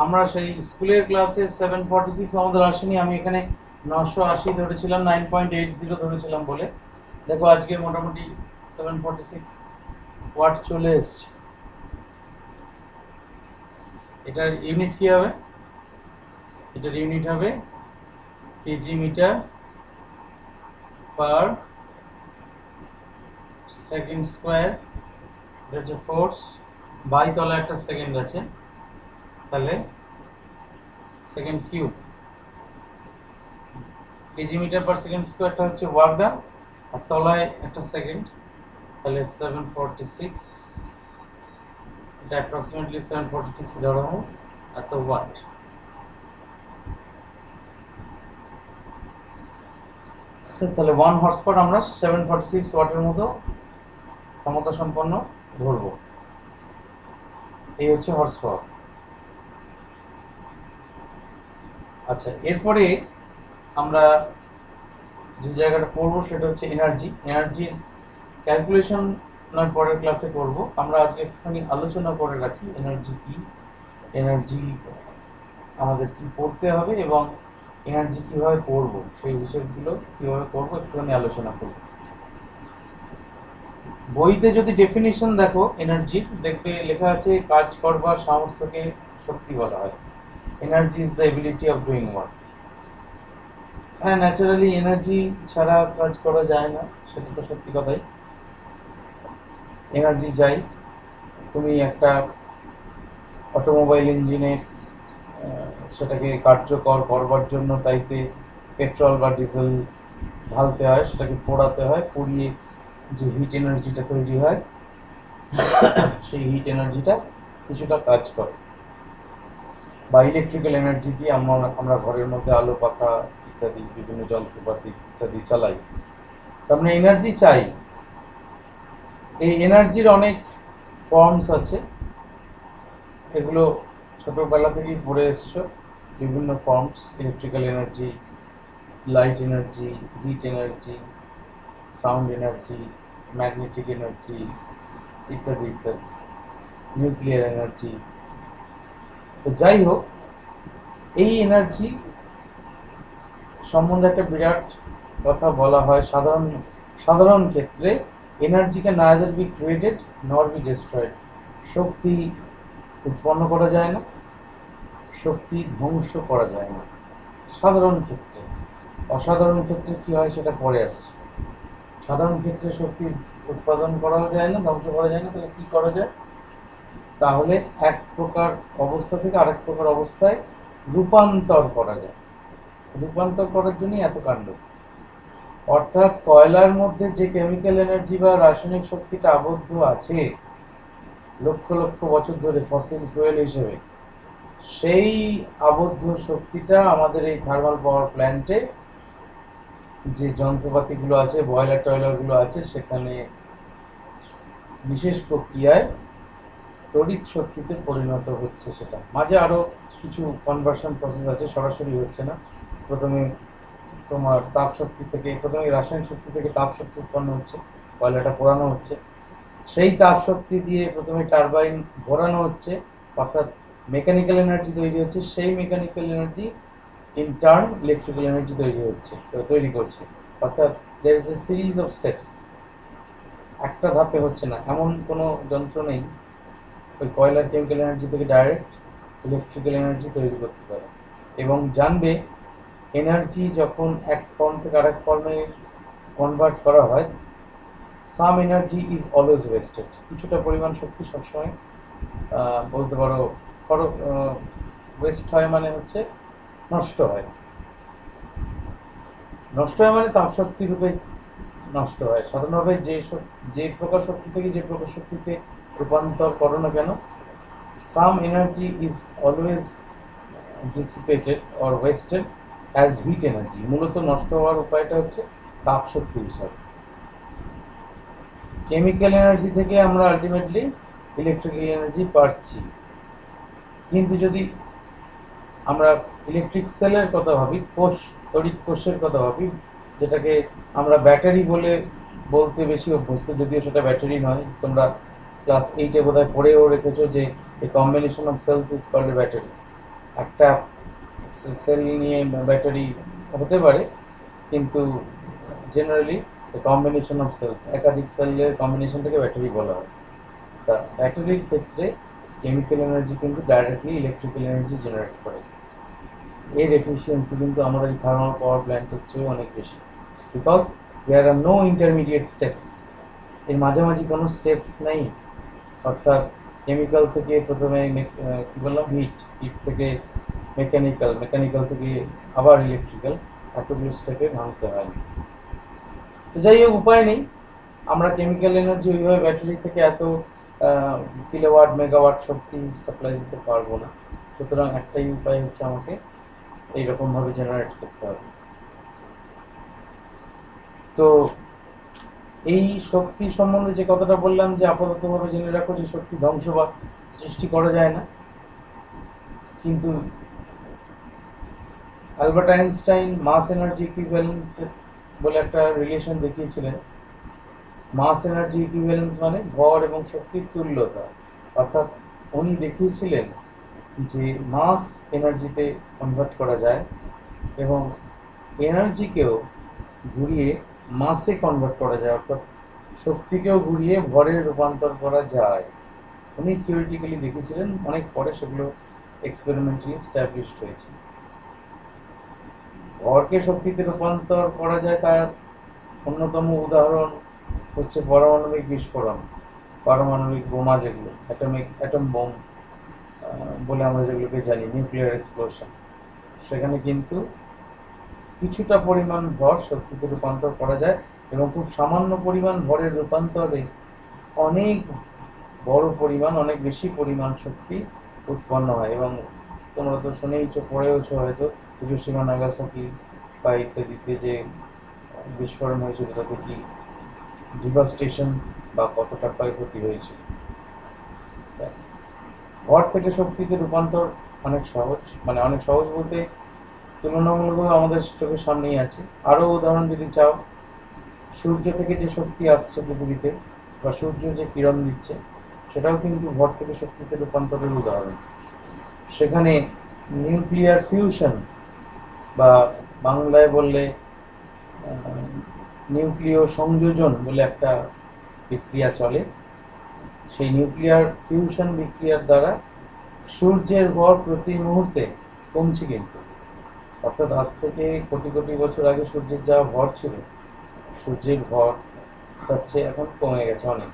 আমরা সেই স্কুলের ক্লাসে 746 আমাদের আসেনি, আমি এখানে 980 ধরেছিলাম, 9.80 ধরেছিলাম বলে। দেখো আজকে মোটামুটি 746 ওয়াট চলে এসছে। এটার ইউনিট কি হবে? এটার ইউনিট হবে KG metre per second square. এটা হচ্ছে ফোর্স, বাই তলা একটা সেকেন্ড আছে, তাহলে second cube. KG metre per second স্কোয়ারটা হচ্ছে ওয়ার্ক ডান, আর তলায় একটা সেকেন্ড, তাহলে 746, এটা অ্যাপ্রক্সিমেটলি 746 ধরা হয় এত ওয়াট। তাহলে 1 হর্স পাওয়ার আমরা 746 ওয়াটের মতো ক্ষমতা সম্পন্ন ধরবো। এই হচ্ছে হর্স পাওয়ার। আচ্ছা, এরপরে আমরা যে জায়গাটা পড়বো সেটা হচ্ছে এনার্জি। এনার্জির ক্যালকুলেশন নয় পরের ক্লাসে করব, আমরা আজকে একটুখানি আলোচনা করে রাখি এনার্জি কি, এনার্জি আমাদের কি পড়তে হবে এবং এনার্জি কিভাবে পড়ব, সেই হিসেবগুলো কিভাবে করব একটুখানি আলোচনা করব। বইতে যদি ডেফিনিশন দেখো এনার্জি, দেখবে লেখা আছে কাজ করবার সামর্থ্যকে শক্তি বলা হয়। Energy is the ability of doing work. হ্যাঁ, ন্যাচারালি এনার্জি ছাড়া কাজ করা যায় না, সেটা তো সত্যি কথাই। এনার্জি চাই। তুমি একটা অটোমোবাইল ইঞ্জিনে সেটাকে কার্যকর করবার জন্য তাইতে পেট্রোল বা ডিজেল ঢালতে হয়, সেটাকে পোড়াতে হয়, পুড়িয়ে যে হিট এনার্জিটা তৈরি হয় সেই হিট এনার্জিটা কিছুটা কাজ করে। বা ইলেকট্রিক্যাল এনার্জি দিয়ে আমরা ঘরের মধ্যে আলো পাখা ইত্যাদি বিভিন্ন যন্ত্রপাতি ইত্যাদি চালাই। তার মানে এনার্জি চাই। এই এনার্জির অনেক ফর্মস আছে, এগুলো ছোটবেলা থেকেই পড়ে এসছো। বিভিন্ন forms: electrical energy, light energy, hit energy, sound energy, magnetic energy ইত্যাদি ইত্যাদি, নিউক্লিয়ার এনার্জি। তো যাই হোক, এই এনার্জি সম্বন্ধে একটা বিরাট কথা বলা হয়। সাধারণ ক্ষেত্রে এনার্জিকে neither be created nor be destroyed. শক্তি উৎপন্ন করা যায় না, শক্তি ধ্বংস করা যায় না সাধারণ ক্ষেত্রে। অসাধারণ ক্ষেত্রে কি হয় সেটা পরে আসছে। সাধারণ ক্ষেত্রে শক্তি উৎপাদন করাও যায় না, ধ্বংস করা যায় না। তাহলে কি করা যায়? তাহলে এক প্রকার অবস্থা থেকে আরেক প্রকার অবস্থায় রূপান্তর করা যায়। রূপান্তর করার জন্যই এত কাণ্ড। অর্থাৎ কয়লার মধ্যে যে কেমিক্যাল এনার্জি বা রাসায়নিক শক্তিটা আবদ্ধ আছে লক্ষ লক্ষ বছর ধরে ফসিল ফুয়েল হিসেবে, সেই আবদ্ধ শক্তিটা আমাদের এই থার্মাল পাওয়ার প্ল্যান্টে যে যন্ত্রপাতিগুলো আছে, বয়লার টয়লারগুলো আছে, সেখানে বিশেষ প্রক্রিয়ায় তড়িৎ শক্তিতে পরিণত হচ্ছে। সেটা মাঝে আরো কিছু কনভার্সন প্রসেস আছে, সরাসরি হচ্ছে না। প্রথমে তোমার তাপ শক্তি থেকে, প্রথমে রাসায়নিক শক্তি থেকে তাপ শক্তি উৎপন্ন হচ্ছে, কয়লাটা পোড়ানো হচ্ছে, সেই তাপ শক্তি দিয়ে প্রথমে টারবাইন ঘোরানো হচ্ছে, অর্থাৎ মেকানিক্যাল এনার্জি তৈরি হচ্ছে। সেই mechanical energy in turn electrical energy তৈরি করছে। অর্থাৎ there is a series of steps. একটা ধাপে হচ্ছে না, এমন কোনো যন্ত্র নেই ওই কয়লার কেমিক্যাল এনার্জি থেকে ডাইরেক্ট ইলেকট্রিক্যাল এনার্জি তৈরি করতে পারে। এবং জানবে, এনার্জি যখন এক ফর্ম থেকে আরেক ফর্মে কনভার্ট করা হয়, সাম এনার্জি ইজ অলওয়েজ ওয়েস্টেড। কিছুটা পরিমাণ শক্তি সবসময় বলতে পারো ওয়েস্ট হয়, মানে হচ্ছে নষ্ট হয়। নষ্ট হয় মানে তাপশক্তি রূপে নষ্ট হয়। সাধারণভাবে যে প্রকার শক্তি থেকে যে প্রকার শক্তিতে রূপান্তর করো না কেন, সাম energy is always dissipated or wasted as hit energy. মূলত নষ্ট হওয়ার উপায়টা হচ্ছে তাপ শক্তি হিসাবে। কেমিক্যাল এনার্জি থেকে আমরা আলটিমেটলি ইলেকট্রিক্যাল এনার্জি পাচ্ছি। কিন্তু যদি আমরা ইলেকট্রিক সেলের কথা ভাবি, তড়িৎ কোষের কথা ভাবি, যেটাকে আমরা ব্যাটারি বলতে বেশি অভ্যস্ত, যদিও সেটা ব্যাটারি নয়। তোমরা ক্লাস 8-এ বোধহয় পড়েও রেখেছো যে a combination of cells is called a battery. একটা সেল নিয়ে ব্যাটারি হতে পারে, কিন্তু জেনারেলি কম্বিনেশন অফ সেলস, একাধিক সেলের কম্বিনেশনটাকে ব্যাটারি বলা হয়। তা ব্যাটারির ক্ষেত্রে কেমিক্যাল এনার্জি কিন্তু ডাইরেক্টলি ইলেকট্রিক্যাল এনার্জি জেনারেট করে। এর এফিসিয়েন্সি কিন্তু আমাদের থার্মাল পাওয়ার প্ল্যান্টের চেয়ে অনেক বেশি, because there are no intermediate steps. এর মাঝামাঝি কোনো স্টেপস নেই। অর্থাৎ কেমিক্যাল থেকে প্রথমে কী বললাম হিট, হিট থেকে মেকানিক্যাল, মেকানিক্যাল থেকে আবার ইলেকট্রিক্যাল, এতগুলো স্টেপে ভাঙতে হয়। তো যাই হোক, উপায় নেই, আমরা কেমিক্যাল এনার্জি ওইভাবে ব্যাটারি থেকে এত কিলোওয়াট মেগাওয়াট শক্তি সাপ্লাই দিতে পারবো না। সুতরাং একটাই উপায় হচ্ছে আমাকে এইরকমভাবে জেনারেট করতে হবে। তো এই শক্তি সম্বন্ধে যে কথাটা বললাম, যে আপাততভাবে জেনে রাখো যে শক্তি ধ্বংস বা সৃষ্টি করা যায় না, কিন্তু অ্যালবার্ট আইনস্টাইন মাস এনার্জি ইকুইভ্যালেন্স বলে একটা রিলেশন দেখিয়েছিলেন। মাস এনার্জি ইকুইভ্যালেন্স মানে ভর এবং শক্তির তুল্যতা। অর্থাৎ উনি দেখিয়েছিলেন যে মাস এনার্জিতে কনভার্ট করা যায় এবং এনার্জিকেও ঘুরিয়ে মাসে কনভার্ট করা যায়, অর্থাৎ শক্তিকেও ঘুরিয়ে ভরে রূপান্তর করা যায়। উনি থিওরিটিক্যালি দেখেছিলেন, অনেক পরে সেগুলো এক্সপেরিমেন্টালি স্ট্যাবলিশড হয়েছে। ভরকে শক্তিতে রূপান্তর করা যায় তার অন্যতম উদাহরণ হচ্ছে পারমাণবিক বিস্ফোরণ, পারমাণবিক বোমা, যেগুলো অ্যাটম বোম বলে আমরা যেগুলোকে জানি, নিউক্লিয়ার এক্সপ্লোশন। সেখানে কিন্তু কিছুটা পরিমাণ ভর শক্তিতে রূপান্তর করা যায় এবং খুব সামান্য পরিমাণ ভরের রূপান্তরে অনেক বড় পরিমাণ, অনেক বেশি পরিমাণ শক্তি উৎপন্ন হয়। এবং তোমরা তো শুনেইছো, পড়েওছো হয়তো, হিরোশিমা নাগাসাকি বা ইত্যাদিতে যে বিস্ফোরণ হয়েছিল তাতে কি ডিভাস্টেশন বা কতটা ক্ষয়ক্ষতি হয়েছিল। ভর থেকে শক্তিতে রূপান্তর অনেক সহজ, মানে অনেক সহজ বলতে তুলনামূলকভাবে আমাদের চোখের সামনেই আছে। আরও উদাহরণ যদি চাও, সূর্য থেকে যে শক্তি আসছে পৃথিবীতে বা সূর্য যে কিরণ দিচ্ছে, সেটাও কিন্তু ভর থেকে শক্তিতে রূপান্তরের উদাহরণ। সেখানে নিউক্লিয়ার ফিউশন বা বাংলায় বললে নিউক্লিয় সংযোজন বলে একটা বিক্রিয়া চলে। সেই নিউক্লিয়ার ফিউশন বিক্রিয়ার দ্বারা সূর্যের ভর প্রতি মুহূর্তে কমছে কিন্তু। অর্থাৎ আজ থেকে কোটি কোটি বছর আগে সূর্যের যা ভর ছিল, সূর্যের ভর তার চেয়ে এখন কমে গেছে অনেক।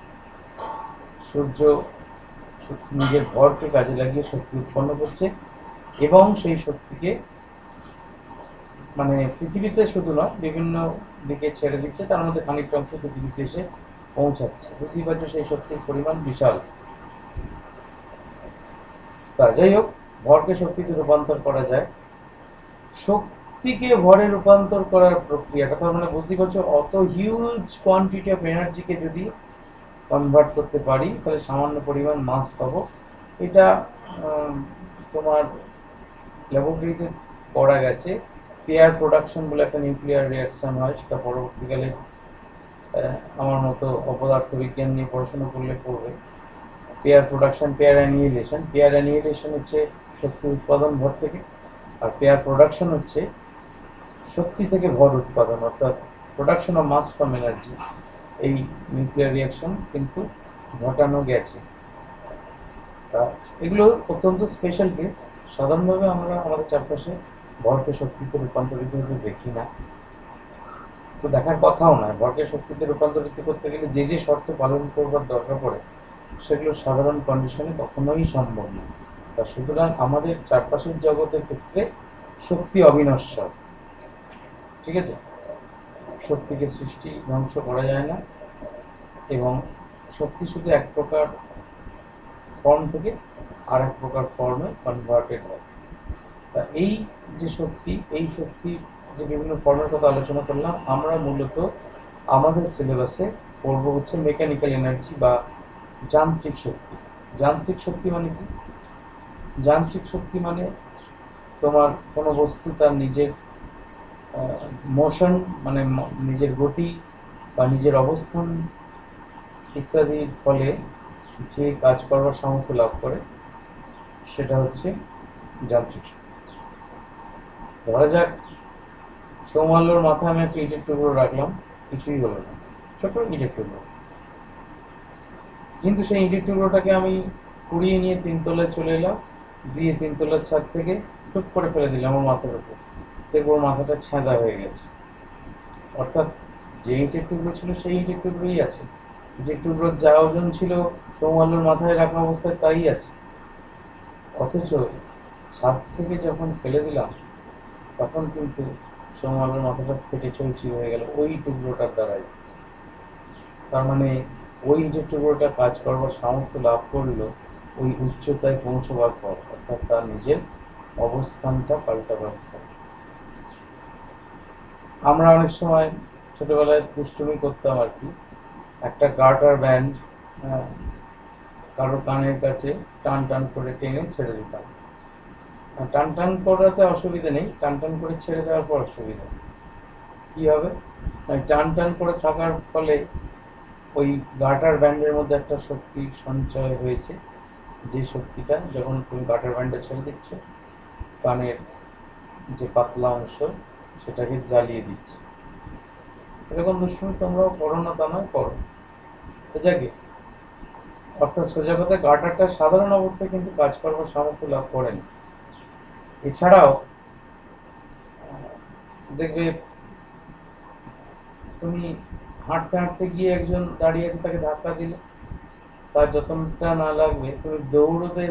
সূর্য নিজের ভরকে কাজে লাগিয়ে শক্তি উৎপন্ন করছে এবং সেই শক্তিকে মানে পৃথিবীতে শুধু নয়, বিভিন্ন দিকে ছেড়ে দিচ্ছে, তার মধ্যে খানিকটা অংশ পৃথিবীতে এসে পৌঁছাচ্ছে। বুঝতেই পারছো সেই শক্তির পরিমাণ বিশাল। তা যাই হোক, ভরকে শক্তিতে রূপান্তর করা যায়। শক্তিকে ভরে রূপান্তর করার প্রক্রিয়াটা, তার মানে বুঝতেই পারছো, অত হিউজ কোয়ান্টিটি অফ এনার্জিকে যদি কনভার্ট করতে পারি তাহলে সামান্য পরিমাণ মাস পাবো। এটা তোমার ল্যাবরেটরিতে করা গেছে। পেয়ার প্রোডাকশন বলে একটা নিউক্লিয়ার রিয়াকশন হয়, সেটা পরবর্তীকালে আমার মতো অপদার্থ বিজ্ঞান নিয়ে পড়াশোনা করলে পড়বে। Pair production, pair annihilation. Pair annihilation হচ্ছে শক্তি উৎপাদন ভর থেকে, আর পেয়ার প্রোডাকশন হচ্ছে শক্তি থেকে ভর উৎপাদন, অর্থাৎ production of mass from energy. এই নিউক্লিয়ার রিয়াকশন কিন্তু ঘটানো গেছে। তা এগুলো অত্যন্ত স্পেশাল কেস। সাধারণভাবে আমরা আমাদের চারপাশে ভরকে শক্তিতে রূপান্তরিত হতে দেখি না, তো দেখার কথাও নয়। ভরকে শক্তিতে রূপান্তরিত করতে গেলে যে যে শর্ত পালন করবার দরকার পড়ে, সেগুলো সাধারণ কন্ডিশনে কখনোই সম্ভব নয়। তা সুতরাং আমাদের চারপাশের জগতের ক্ষেত্রে শক্তি অবিনশ্বর, ঠিক আছে? শক্তিকে সৃষ্টি ধ্বংস করা যায় না এবং শক্তি শুধু এক প্রকার ফর্ম থেকে আর এক প্রকার ফর্মে কনভার্টেড হয়। তা এই যে শক্তি, এই শক্তি যে বিভিন্ন ফর্মের কথা আলোচনা করলাম, আমরা মূলত আমাদের সিলেবাসে পড়বো হচ্ছে মেকানিক্যাল এনার্জি বা যান্ত্রিক শক্তি। যান্ত্রিক শক্তি মানে কি? যান্ত্রিক শক্তি মানে তোমার কোনো বস্তু তার নিজের মোশন, মানে নিজের গতি বা নিজের অবস্থান ইত্যাদির ফলে যে কাজ করবার সামর্থ্য লাভ করে, সেটা হচ্ছে যান্ত্রিক শক্তি। ধরা যাক সৌমাল্যর মাথায় আমি একটা ইটের টুকরো রাখলাম, কিছুই হলো না, ছোট ইটের টুকরো, কিন্তু সেই ইটের টুকরোটাকে আমি কুড়িয়ে নিয়ে তিনতলায় চলে এলাম, দিয়ে তিনতলার ছাদ থেকে টুক করে ফেলে দিলাম ওর মাথার উপর, দেখবো ওর মাথাটা ছেঁদা হয়ে গেছে। অর্থাৎ যে ইটের টুকরো ছিল সেই ইটের টুকরোই আছে, যে টুকরোর যা ওজন ছিল সৌমাল্যর মাথায় রাখা অবস্থায় তাই আছে। অথচ ছাদ থেকে যখন ফেলে দিলাম তখন কিন্তু সৌমাল্যর মাথাটা ফেটে চৌচির হয়ে গেল ওই টুকরোটার দ্বারাই। তার মানে ওই ইটের টুকরোটা কাজ করবার সামর্থ্য লাভ করলো ওই উচ্চতায় পৌঁছবার পর, অর্থাৎ তার নিজের অবস্থানটা পাল্টাবার পর। আমরা অনেক সময় ছোটবেলায় দুষ্টুমি করতাম আর কি, একটা গার্টার ব্যান্ড কারো কানের কাছে টান টান করে টেনে ছেড়ে দিতাম। টান টান করাতে অসুবিধা নেই, টান টান করে ছেড়ে দেওয়ার পর অসুবিধা কি হবে, টান টান করে থাকার ফলে ওই গার্টার ব্যান্ডের মধ্যে একটা শক্তি সঞ্চয় হয়েছে, যে শক্তিটা যখন তুমি গার্টার ব্যান্ডে ছেড়ে দিচ্ছ কানের যে পাতলা অংশ সেটাকে জ্বালিয়ে দিচ্ছে। এরকম দুষ্টুমি তোমরাও করো না তা নয়, করো। যাকে অর্থাৎ সোজা কথা, গার্টারটা সাধারণ অবস্থায় কিন্তু কাজ করবার সামর্থ্য লাভ করেন। এছাড়াও দেখবে তুমি হাঁটতে হাঁটতে গিয়ে একজন দাঁড়িয়ে আছে, তাকে ধাক্কা দিলে তার যতটা না লাগবে তুমি দৌড়তে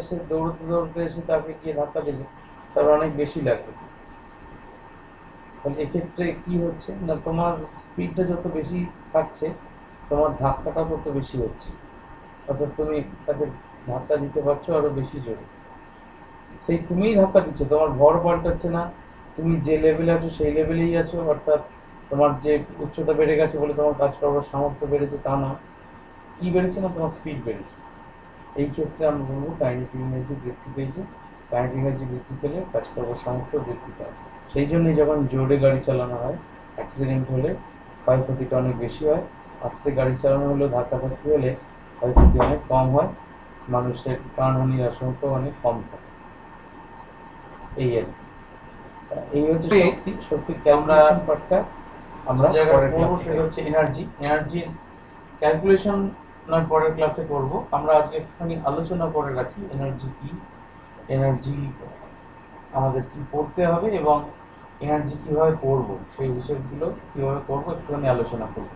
এসে তাকে গিয়ে ধাক্কা দিলে তার অনেক বেশি লাগবে। তাহলে এক্ষেত্রে কি হচ্ছে না, তোমার স্পিডটা যত বেশি থাকছে তোমার ধাক্কাটা তত বেশি হচ্ছে, অর্থাৎ তুমি তাকে ধাক্কা দিতে পারছো আরো বেশি জোরে। সেই তুমিই ধাক্কা দিচ্ছ, তোমার ভর পাল্টাচ্ছে না, তুমি যে লেভেলে আছো সেই লেভেলেই আছো। অর্থাৎ তোমার যে উচ্চতা বেড়ে গেছে বলে তোমার কাজ করবার সামর্থ্য বেড়েছে তা না, কি বেড়েছে না, তোমার স্পিড বেড়েছে। এই ক্ষেত্রে আমরা বলবো কাইনেটিক এনার্জি বৃদ্ধি পেয়েছে। কাইনেটিক এনার্জি বৃদ্ধি পেলে কাজ করবার সামর্থ্য বৃদ্ধি পায়। সেই জন্যই যখন জোরে গাড়ি চালানো হয় অ্যাক্সিডেন্ট হলে ক্ষয়ক্ষতিটা অনেক বেশি হয়, আস্তে গাড়ি চালানো হলেও ধাক্কাধাক্কি হলে ক্ষয়ক্ষতি অনেক কম হয়, মানুষের প্রাণহানির আশঙ্কা অনেক কম থাকে। এই আর কি। এই হচ্ছে শক্তির ক্যালকুলেশন পার্টটা আমরা পরের ক্লাসে হচ্ছে এনার্জির ক্যালকুলেশন নয় পরের ক্লাসে করব। আমরা আজকে একটুখানি আলোচনা করে রাখি এনার্জি কি, এনার্জি আমাদের কি পড়তে হবে এবং এনার্জি কিভাবে পড়ব সেই বিষয়গুলো কিভাবে করব একটুখানি আলোচনা করব।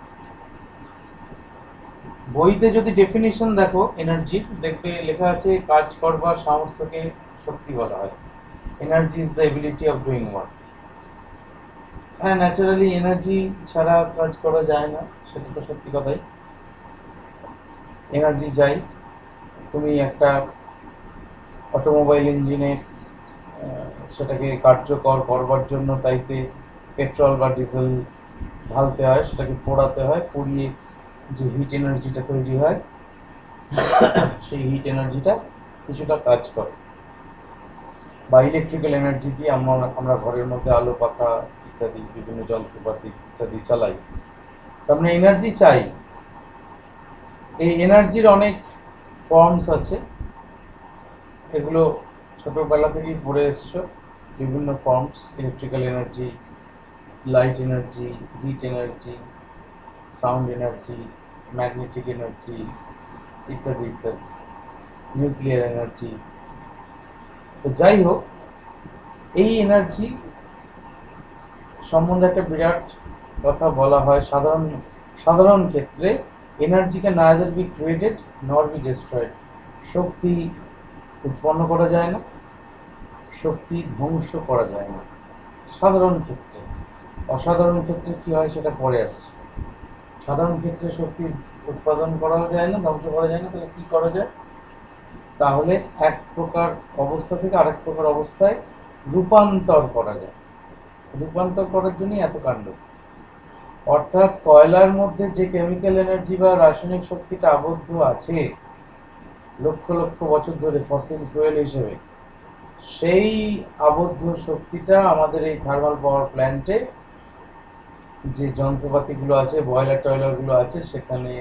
বইতে যদি ডেফিনিশন দেখো এনার্জি, দেখবে লেখা আছে কাজ করবার সামর্থ্যকে শক্তি বলা হয়। Energy is the ability of doing work. হ্যাঁ, ন্যাচারালি এনার্জি ছাড়া কাজ করা যায় না, সেটা তো সত্যি কথাই। এনার্জি চাই। তুমি একটা অটোমোবাইল ইঞ্জিনে সেটাকে কার্যকর করবার জন্য তাইতে পেট্রোল বা ডিজেল ঢালতে হয়, সেটাকে পোড়াতে হয়, পুড়িয়ে যে হিট এনার্জিটা তৈরি হয় সেই হিট এনার্জিটা কিছুটা কাজ করে। বা ইলেকট্রিক্যাল এনার্জি দিয়ে আমরা ঘরের মধ্যে আলো পাখা ইত্যাদি বিভিন্ন যন্ত্রপাতি ইত্যাদি চালাই। তার মানে এনার্জি চাই। এই এনার্জির অনেক ফর্মস আছে, এগুলো ছোটবেলা থেকেই পড়ে এসছো। বিভিন্ন forms, electrical energy, light energy, hit energy, sound energy, magnetic energy ইত্যাদি ইত্যাদি, নিউক্লিয়ার এনার্জি। তো যাই হোক, এই এনার্জি সম্বন্ধে একটা বিরাট কথা বলা হয়। সাধারণ ক্ষেত্রে এনার্জিকে neither be created nor be destroyed। শক্তি উৎপন্ন করা যায় না, শক্তি ধ্বংস করা যায় না সাধারণ ক্ষেত্রে। অসাধারণ ক্ষেত্রে কি হয় সেটা পরে আসছে। সাধারণ ক্ষেত্রে শক্তি উৎপাদন করাও যায় না, ধ্বংস করা যায় না। তাহলে কি করা যায়, তাহলে এক প্রকার অবস্থা থেকে আরেক প্রকার অবস্থায় রূপান্তর করা যায়। রূপান্তর করার জন্যই এত কাণ্ড। অর্থাৎ কয়লার মধ্যে যে কেমিক্যাল এনার্জি বা রাসায়নিক শক্তিটা আবদ্ধ আছে লক্ষ লক্ষ বছর ধরে ফসিল ফুয়েল হিসেবে, সেই আবদ্ধ শক্তিটা আমাদের এই থার্মাল পাওয়ার প্ল্যান্টে যে যন্ত্রপাতিগুলো আছে, বয়লার টয়লারগুলো আছে, সেখানে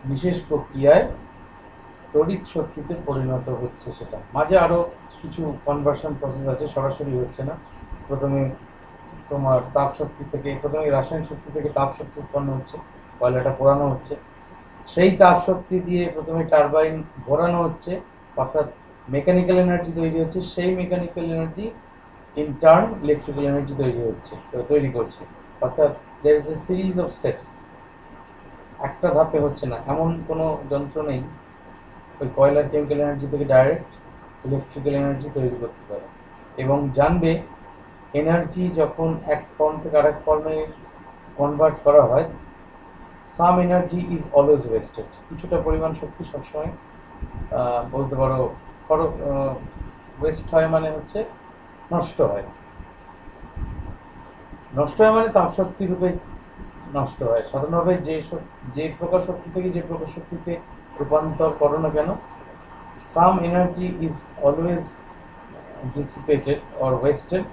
বিশেষ প্রক্রিয়ায় তড়িৎ শক্তিতে পরিণত হচ্ছে। সেটা মাঝে আরো কিছু কনভার্সন প্রসেস আছে, সরাসরি হচ্ছে না। প্রথমে তোমার তাপ শক্তি থেকে, প্রথমে রাসায়নিক শক্তি থেকে তাপ শক্তি উৎপন্ন হচ্ছে, কয়লাটা পোড়ানো হচ্ছে, সেই তাপ শক্তি দিয়ে প্রথমে টারবাইন ঘোরানো হচ্ছে, অর্থাৎ মেকানিক্যাল এনার্জি তৈরি হচ্ছে, সেই mechanical energy in turn electrical energy তৈরি করছে। অর্থাৎ there is a series of steps, একটা ধাপে হচ্ছে না, এমন কোনো যন্ত্র নেই ওই কয়লার কেমিক্যাল এনার্জি থেকে ডাইরেক্ট ইলেকট্রিক্যাল এনার্জি তৈরি করতে পারে। এবং জানবে এনার্জি যখন এক ফর্ম থেকে আরেক ফর্মে কনভার্ট করা হয়, সাম এনার্জি ইজ অলওয়েজ ওয়েস্টেড। কিছুটা পরিমাণ শক্তি সবসময় বলতে পারো ওয়েস্ট হয়, মানে হচ্ছে নষ্ট হয়। নষ্ট হয় মানে তাপশক্তি রূপে নষ্ট হয়। সাধারণভাবে যে প্রকার শক্তি থেকে যে প্রকার শক্তিতে রূপান্তর করো না কেন, সাম energy is always dissipated or wasted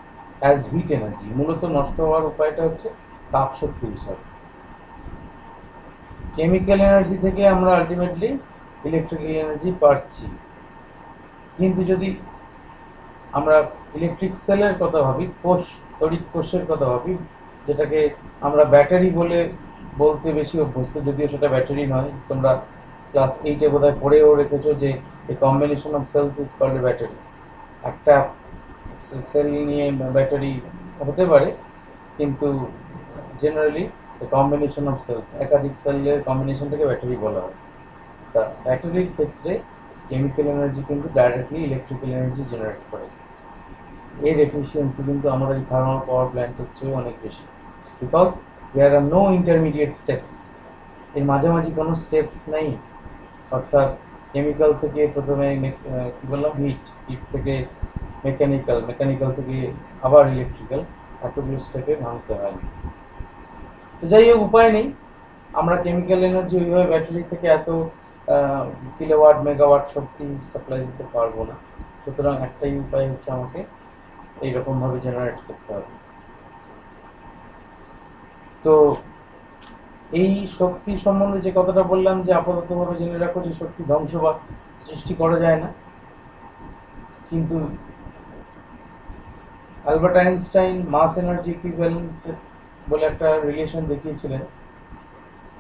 as hit energy. মূলত নষ্ট হওয়ার উপায়টা হচ্ছে তাপ শক্তি হিসাবে। কেমিক্যাল এনার্জি থেকে আমরা আলটিমেটলি ইলেকট্রিক্যাল এনার্জি পাচ্ছি। কিন্তু যদি আমরা ইলেকট্রিক সেলের কথা ভাবি, তড়িৎ কোষের কথা ভাবি, যেটাকে আমরা ব্যাটারি বলতে বেশি অভ্যস্ত, যদিও সেটা ব্যাটারি নয়। তোমরা ক্লাস 8-এ বোধহয় পড়েও রেখেছো যে a combination of cells is called a battery. একটা সেল নিয়ে ব্যাটারি হতে পারে, কিন্তু জেনারেলি কম্বিনেশন অফ সেলস, একাধিক সেলের কম্বিনেশনটাকে ব্যাটারি বলা হয়। তা ব্যাটারির ক্ষেত্রে কেমিক্যাল এনার্জি কিন্তু ডাইরেক্টলি ইলেকট্রিক্যাল এনার্জি জেনারেট করে। এর এফিসিয়েন্সি কিন্তু আমাদের এই থার্মাল পাওয়ার প্ল্যান্টের চেয়ে অনেক বেশি, because there are no intermediate steps. এর মাঝামাঝি কোনো স্টেপস নেই। অর্থাৎ কেমিক্যাল থেকে প্রথমে কি বললাম হিট থেকে মেকানিক্যাল থেকে আবার ইলেকট্রিক্যাল, এতগুলো স্টেপে ভাঙতে হয়। তো যাই হোক, উপায় নেই, আমরা কেমিক্যাল এনার্জি ওইভাবে ব্যাটারি থেকে এত কিলোওয়াট মেগাওয়াট শক্তি সাপ্লাই দিতে পারবো না। সুতরাং একটাই উপায় হচ্ছে আমাকে এইরকম ভাবে জেনারেট করতে হবে। তো এই শক্তি সম্বন্ধে যে কথাটা বললাম, যে আপাততভাবে জেনে রাখো যে শক্তি ধ্বংস বা সৃষ্টি করা যায় না, কিন্তু অ্যালবার্ট আইনস্টাইন মাস এনার্জি ইকুইভ্যালেন্স বলে একটা রিলেশন দেখিয়েছিলেন।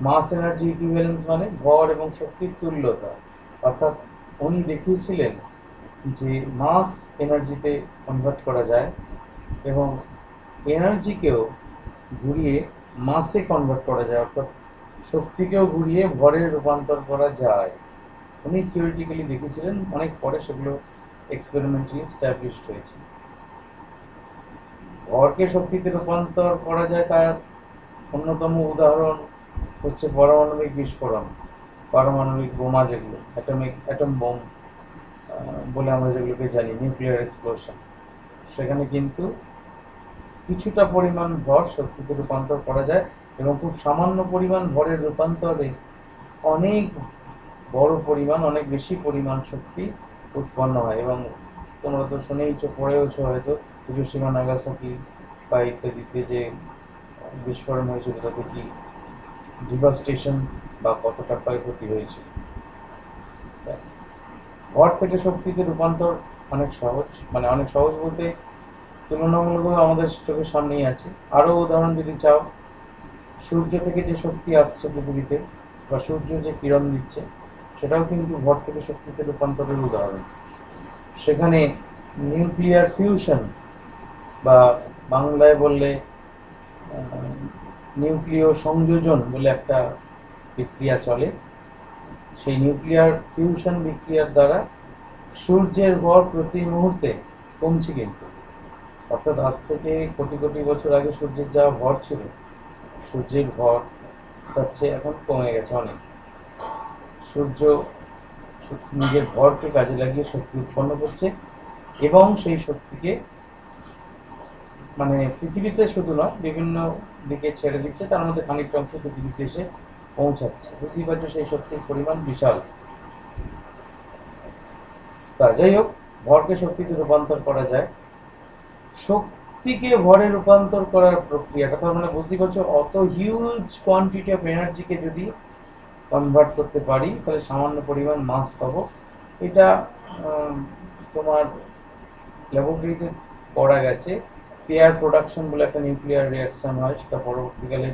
মাস এনার্জি ইকুইভ্যালেন্স মানে ভর এবং শক্তির তুল্যতা। অর্থাৎ উনি দেখিয়েছিলেন যে মাস এনার্জিতে কনভার্ট করা যায় এবং এনার্জিকেও ঘুরিয়ে মাসে কনভার্ট করা যায়, অর্থাৎ শক্তিকেও ঘুরিয়ে ভরে রূপান্তর করা যায়। উনি থিওরিটিক্যালি দেখেছিলেন, অনেক পরে সেগুলো এক্সপেরিমেন্টালি স্ট্যাবলিশড হয়েছে। ভরকে শক্তিতে রূপান্তর করা যায়, তার অন্যতম উদাহরণ হচ্ছে পারমাণবিক বিস্ফোরণ, পারমাণবিক বোমা, যেগুলো অ্যাটম বোম বলে আমরা যেগুলোকে জানি, নিউক্লিয়ার এক্সপ্লোশন। সেখানে কিন্তু কিছুটা পরিমাণ ভর শক্তিতে রূপান্তর করা যায় এবং খুব সামান্য পরিমাণ ভরের রূপান্তরে অনেক বড় পরিমাণ, অনেক বেশি পরিমাণ শক্তি উৎপন্ন হয়। এবং তোমরা তো শুনেইছো, পড়েওছো হয়তো, হিরোশিমা নাগাসাকি বা ইত্যাদিতে যে বিস্ফোরণ হয়েছিল তাতে কি ডিভাস্টেশন বা কতটা ক্ষয়ক্ষতি হয়েছিল। ভর থেকে শক্তিতে রূপান্তর অনেক সহজ, মানে অনেক সহজ বলতে তুলনামূলকভাবে আমাদের চোখের সামনেই আছে। আরও উদাহরণ যদি চাও, সূর্য থেকে যে শক্তি আসছে পৃথিবীতে বা সূর্য যে কিরণ দিচ্ছে, সেটাও কিন্তু ভর থেকে শক্তিতে রূপান্তরের উদাহরণ। সেখানে নিউক্লিয়ার ফিউশন বা বাংলায় বললে নিউক্লিয় সংযোজন বলে একটা বিক্রিয়া চলে। সেই নিউক্লিয়ার ফিউশন বিক্রিয়ার দ্বারা সূর্যের ভর প্রতি মুহূর্তে কমছে কিন্তু। অর্থাৎ আজ থেকে কোটি কোটি বছর আগে সূর্যের যা ভর ছিল, সূর্যের ভর তার চেয়ে এখন কমে গেছে অনেক। সূর্য নিজের ভরকে কাজে লাগিয়ে শক্তি উৎপন্ন করছে এবং সেই শক্তিকে মানে পৃথিবীতে শুধু নয়, বিভিন্ন দিকে ছেড়ে দিচ্ছে, তার মধ্যে খানিকটা অংশ পৃথিবীতে এসে পৌঁছাচ্ছে। বুঝতেই পারছো সেই শক্তির পরিমাণ বিশাল। তা যাই হোক, ভরকে শক্তিতে রূপান্তর করা যায়। শক্তিকে ভরে রূপান্তর করার প্রক্রিয়াটা, তার মানে বুঝতেই পারছো, অত হিউজ কোয়ান্টিটি অফ এনার্জিকে যদি কনভার্ট করতে পারি তাহলে সামান্য পরিমাণ মাস পাবো। এটা তোমার ল্যাবরেটরিতে পড়া গেছে। পেয়ার প্রোডাকশন বলে একটা নিউক্লিয়ার রিয়াকশন হয়, সেটা পরবর্তীকালে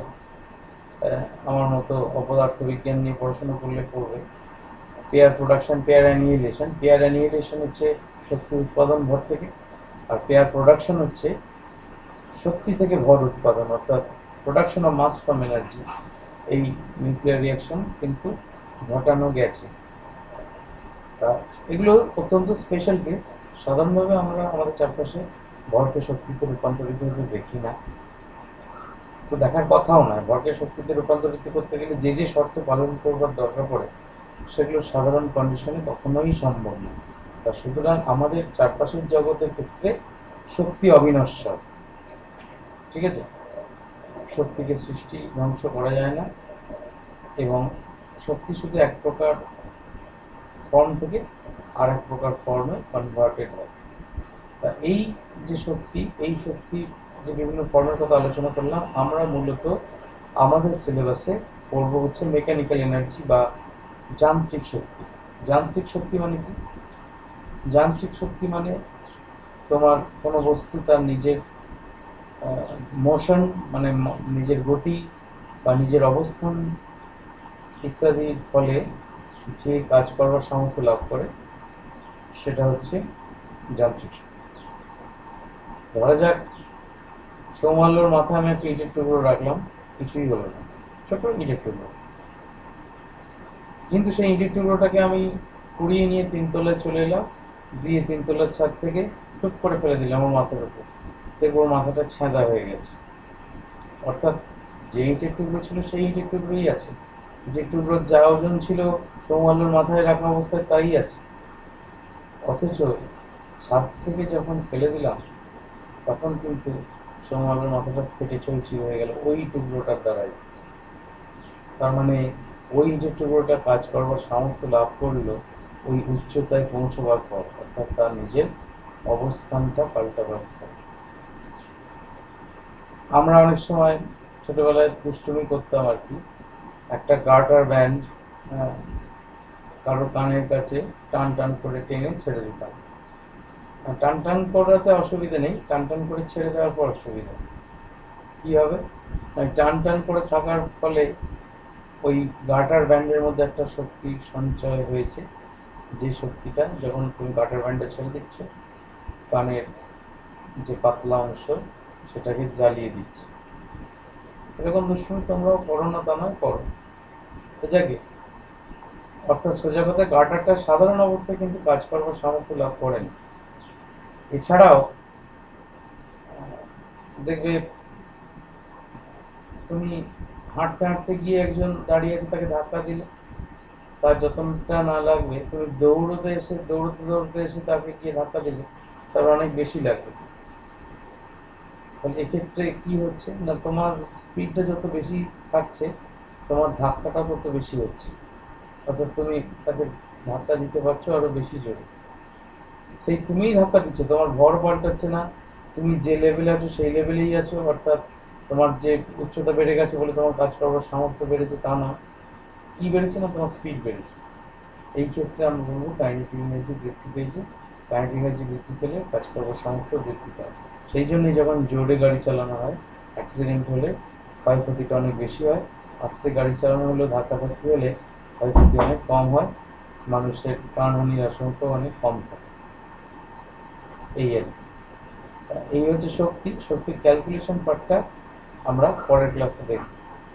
আমার মতো অপদার্থ বিজ্ঞান নিয়ে পড়াশোনা করলে পড়বে। Pair production, pair annihilation. Pair annihilation হচ্ছে শক্তি উৎপাদন ভর থেকে, আর পেয়ার প্রোডাকশন হচ্ছে শক্তি থেকে ভর উৎপাদন, অর্থাৎ production of mass from energy. এই নিউক্লিয়ার রিয়াকশন কিন্তু ঘটানো গেছে। তা এগুলো অত্যন্ত স্পেশাল কেস। সাধারণভাবে আমরা আমাদের চারপাশে ভরকে শক্তিতে রূপান্তরিত হতে দেখি না, তো দেখার কথাও নয়। ভরকে শক্তিতে রূপান্তরিত করতে গেলে যে যে শর্ত পালন করবার দরকার পড়ে সেগুলো সাধারণ কন্ডিশনে কখনোই সম্ভব নয়। তা সুতরাং আমাদের চারপাশের জগতের ক্ষেত্রে শক্তি অবিনশ্বর, ঠিক আছে? শক্তিকে সৃষ্টি ধ্বংস করা যায় না, এবং শক্তি শুধু এক প্রকার ফর্ম থেকে আর এক প্রকার ফর্মে কনভার্টেড হয়। তা এই যে শক্তি, এই শক্তি যে বিভিন্ন ফর্মের কথা আলোচনা করলাম, আমরা মূলত আমাদের সিলেবাসে পড়বো হচ্ছে মেকানিক্যাল এনার্জি বা যান্ত্রিক শক্তি। যান্ত্রিক শক্তি মানে কি? যান্ত্রিক শক্তি মানে তোমার কোনো বস্তু তার নিজের মোশন, মানে নিজের গতি বা নিজের অবস্থান ইত্যাদির ফলে যে কাজ করবার সামর্থ্য লাভ করে সেটা হচ্ছে যান্ত্রিক শক্তি। ধরা যাক সৌমাল্যর মাথায় আমি একটা ইটের টুকরো রাখলাম, কিছুই হলো না, ছোট ইটের টুকরো, কিন্তু সেই ইটের টুকরোটাকে আমি কুড়িয়ে নিয়ে 3 তলায় চলে এলাম, দিয়ে 3 তলার ছাদ থেকে টুক করে ফেলে দিলাম আমার মাথার উপর, দেখবো ওর মাথাটা ছেঁদা হয়ে গেছে। অর্থাৎ যে ইটের টুকরো ছিল সেই ইটের টুকরোই আছে, যে টুকরোর যা ওজন ছিল সৌমাল্যর মাথায় রাখা অবস্থায় তাই আছে। অথচ ছাদ থেকে যখন ফেলে দিলাম তখন কিন্তু সৌমাল্যর মাথাটা ফেটে চৌচির হয়ে গেল ওই টুকরোটার দ্বারাই। তার মানে ওই যে টুকরোটা কাজ করবার সামর্থ্য লাভ করলো ওই উচ্চতায় পৌঁছবার পর, অর্থাৎ তার নিজের অবস্থানটা পাল্টাবার পর। আমরা অনেক সময় ছোটবেলায় দুষ্টুমি করতাম আর কি, একটা গার্টার ব্যান্ড কারো কানের কাছে টান টান করে টেনে ছেড়ে দিতাম। টান টান করাতে অসুবিধা নেই, টান টান করে ছেড়ে দেওয়ার পর অসুবিধা কি হবে? টান টান করে থাকার ফলে ওই গার্টার ব্যান্ডের মধ্যে একটা শক্তি সঞ্চয় হয়েছে, যে শক্তিটা যখন তুমি গার্টার ব্যান্ডে ছেড়ে দিচ্ছ কানের যে পাতলা অংশ সেটাকে জ্বালিয়ে দিচ্ছে। এরকম দুষ্টুমি তোমরাও করো না তা নয়, করো। যাকে অর্থাৎ সোজা কথা, গার্টারটা সাধারণ অবস্থায় কিন্তু কাজ করবার সামর্থ্য লাভ করেন। এছাড়াও দেখবে তুমি হাঁটতে হাঁটতে গিয়ে একজন দাঁড়িয়ে আছে, তাকে ধাক্কা দিলে তার যতটা না লাগবে তুমি দৌড়তে এসে তাকে গিয়ে ধাক্কা দিলে তার অনেক বেশি লাগবে। তাহলে এক্ষেত্রে কি হচ্ছে না, তোমার স্পিডটা যত বেশি থাকছে তোমার ধাক্কাটা তত বেশি হচ্ছে, অর্থাৎ তুমি তাকে ধাক্কা দিতে পারছো আরো বেশি জোরে। সেই তুমিই ধাক্কা দিচ্ছ, তোমার ভর পাল্টাচ্ছে না, তুমি যে লেভেলে আছো সেই লেভেলেই আছো। অর্থাৎ তোমার যে উচ্চতা বেড়ে গেছে বলে তোমার কাজ করবার সামর্থ্য বেড়েছে তা নয়। কি বেড়েছে না, তোমার স্পিড বেড়েছে। এই ক্ষেত্রে আমরা বলবো কাইনেটিক এনার্জি বৃদ্ধি পেয়েছে। কাইনেটিক এনার্জি বৃদ্ধি পেলে কাজ করবার সামর্থ্য বৃদ্ধি পায়। সেই জন্যই যখন জোরে গাড়ি চালানো হয় অ্যাক্সিডেন্ট হলে ক্ষয়ক্ষতিটা অনেক বেশি হয়, আস্তে গাড়ি চালানো হলেও ধাক্কাধাক্কি হলে ক্ষয়ক্ষতি অনেক কম হয়, মানুষের প্রাণহানির আশঙ্কা অনেক কম থাকে। এই আর কি। এই হচ্ছে শক্তির ক্যালকুলেশন পার্টটা আমরা পরের ক্লাসে দেখব।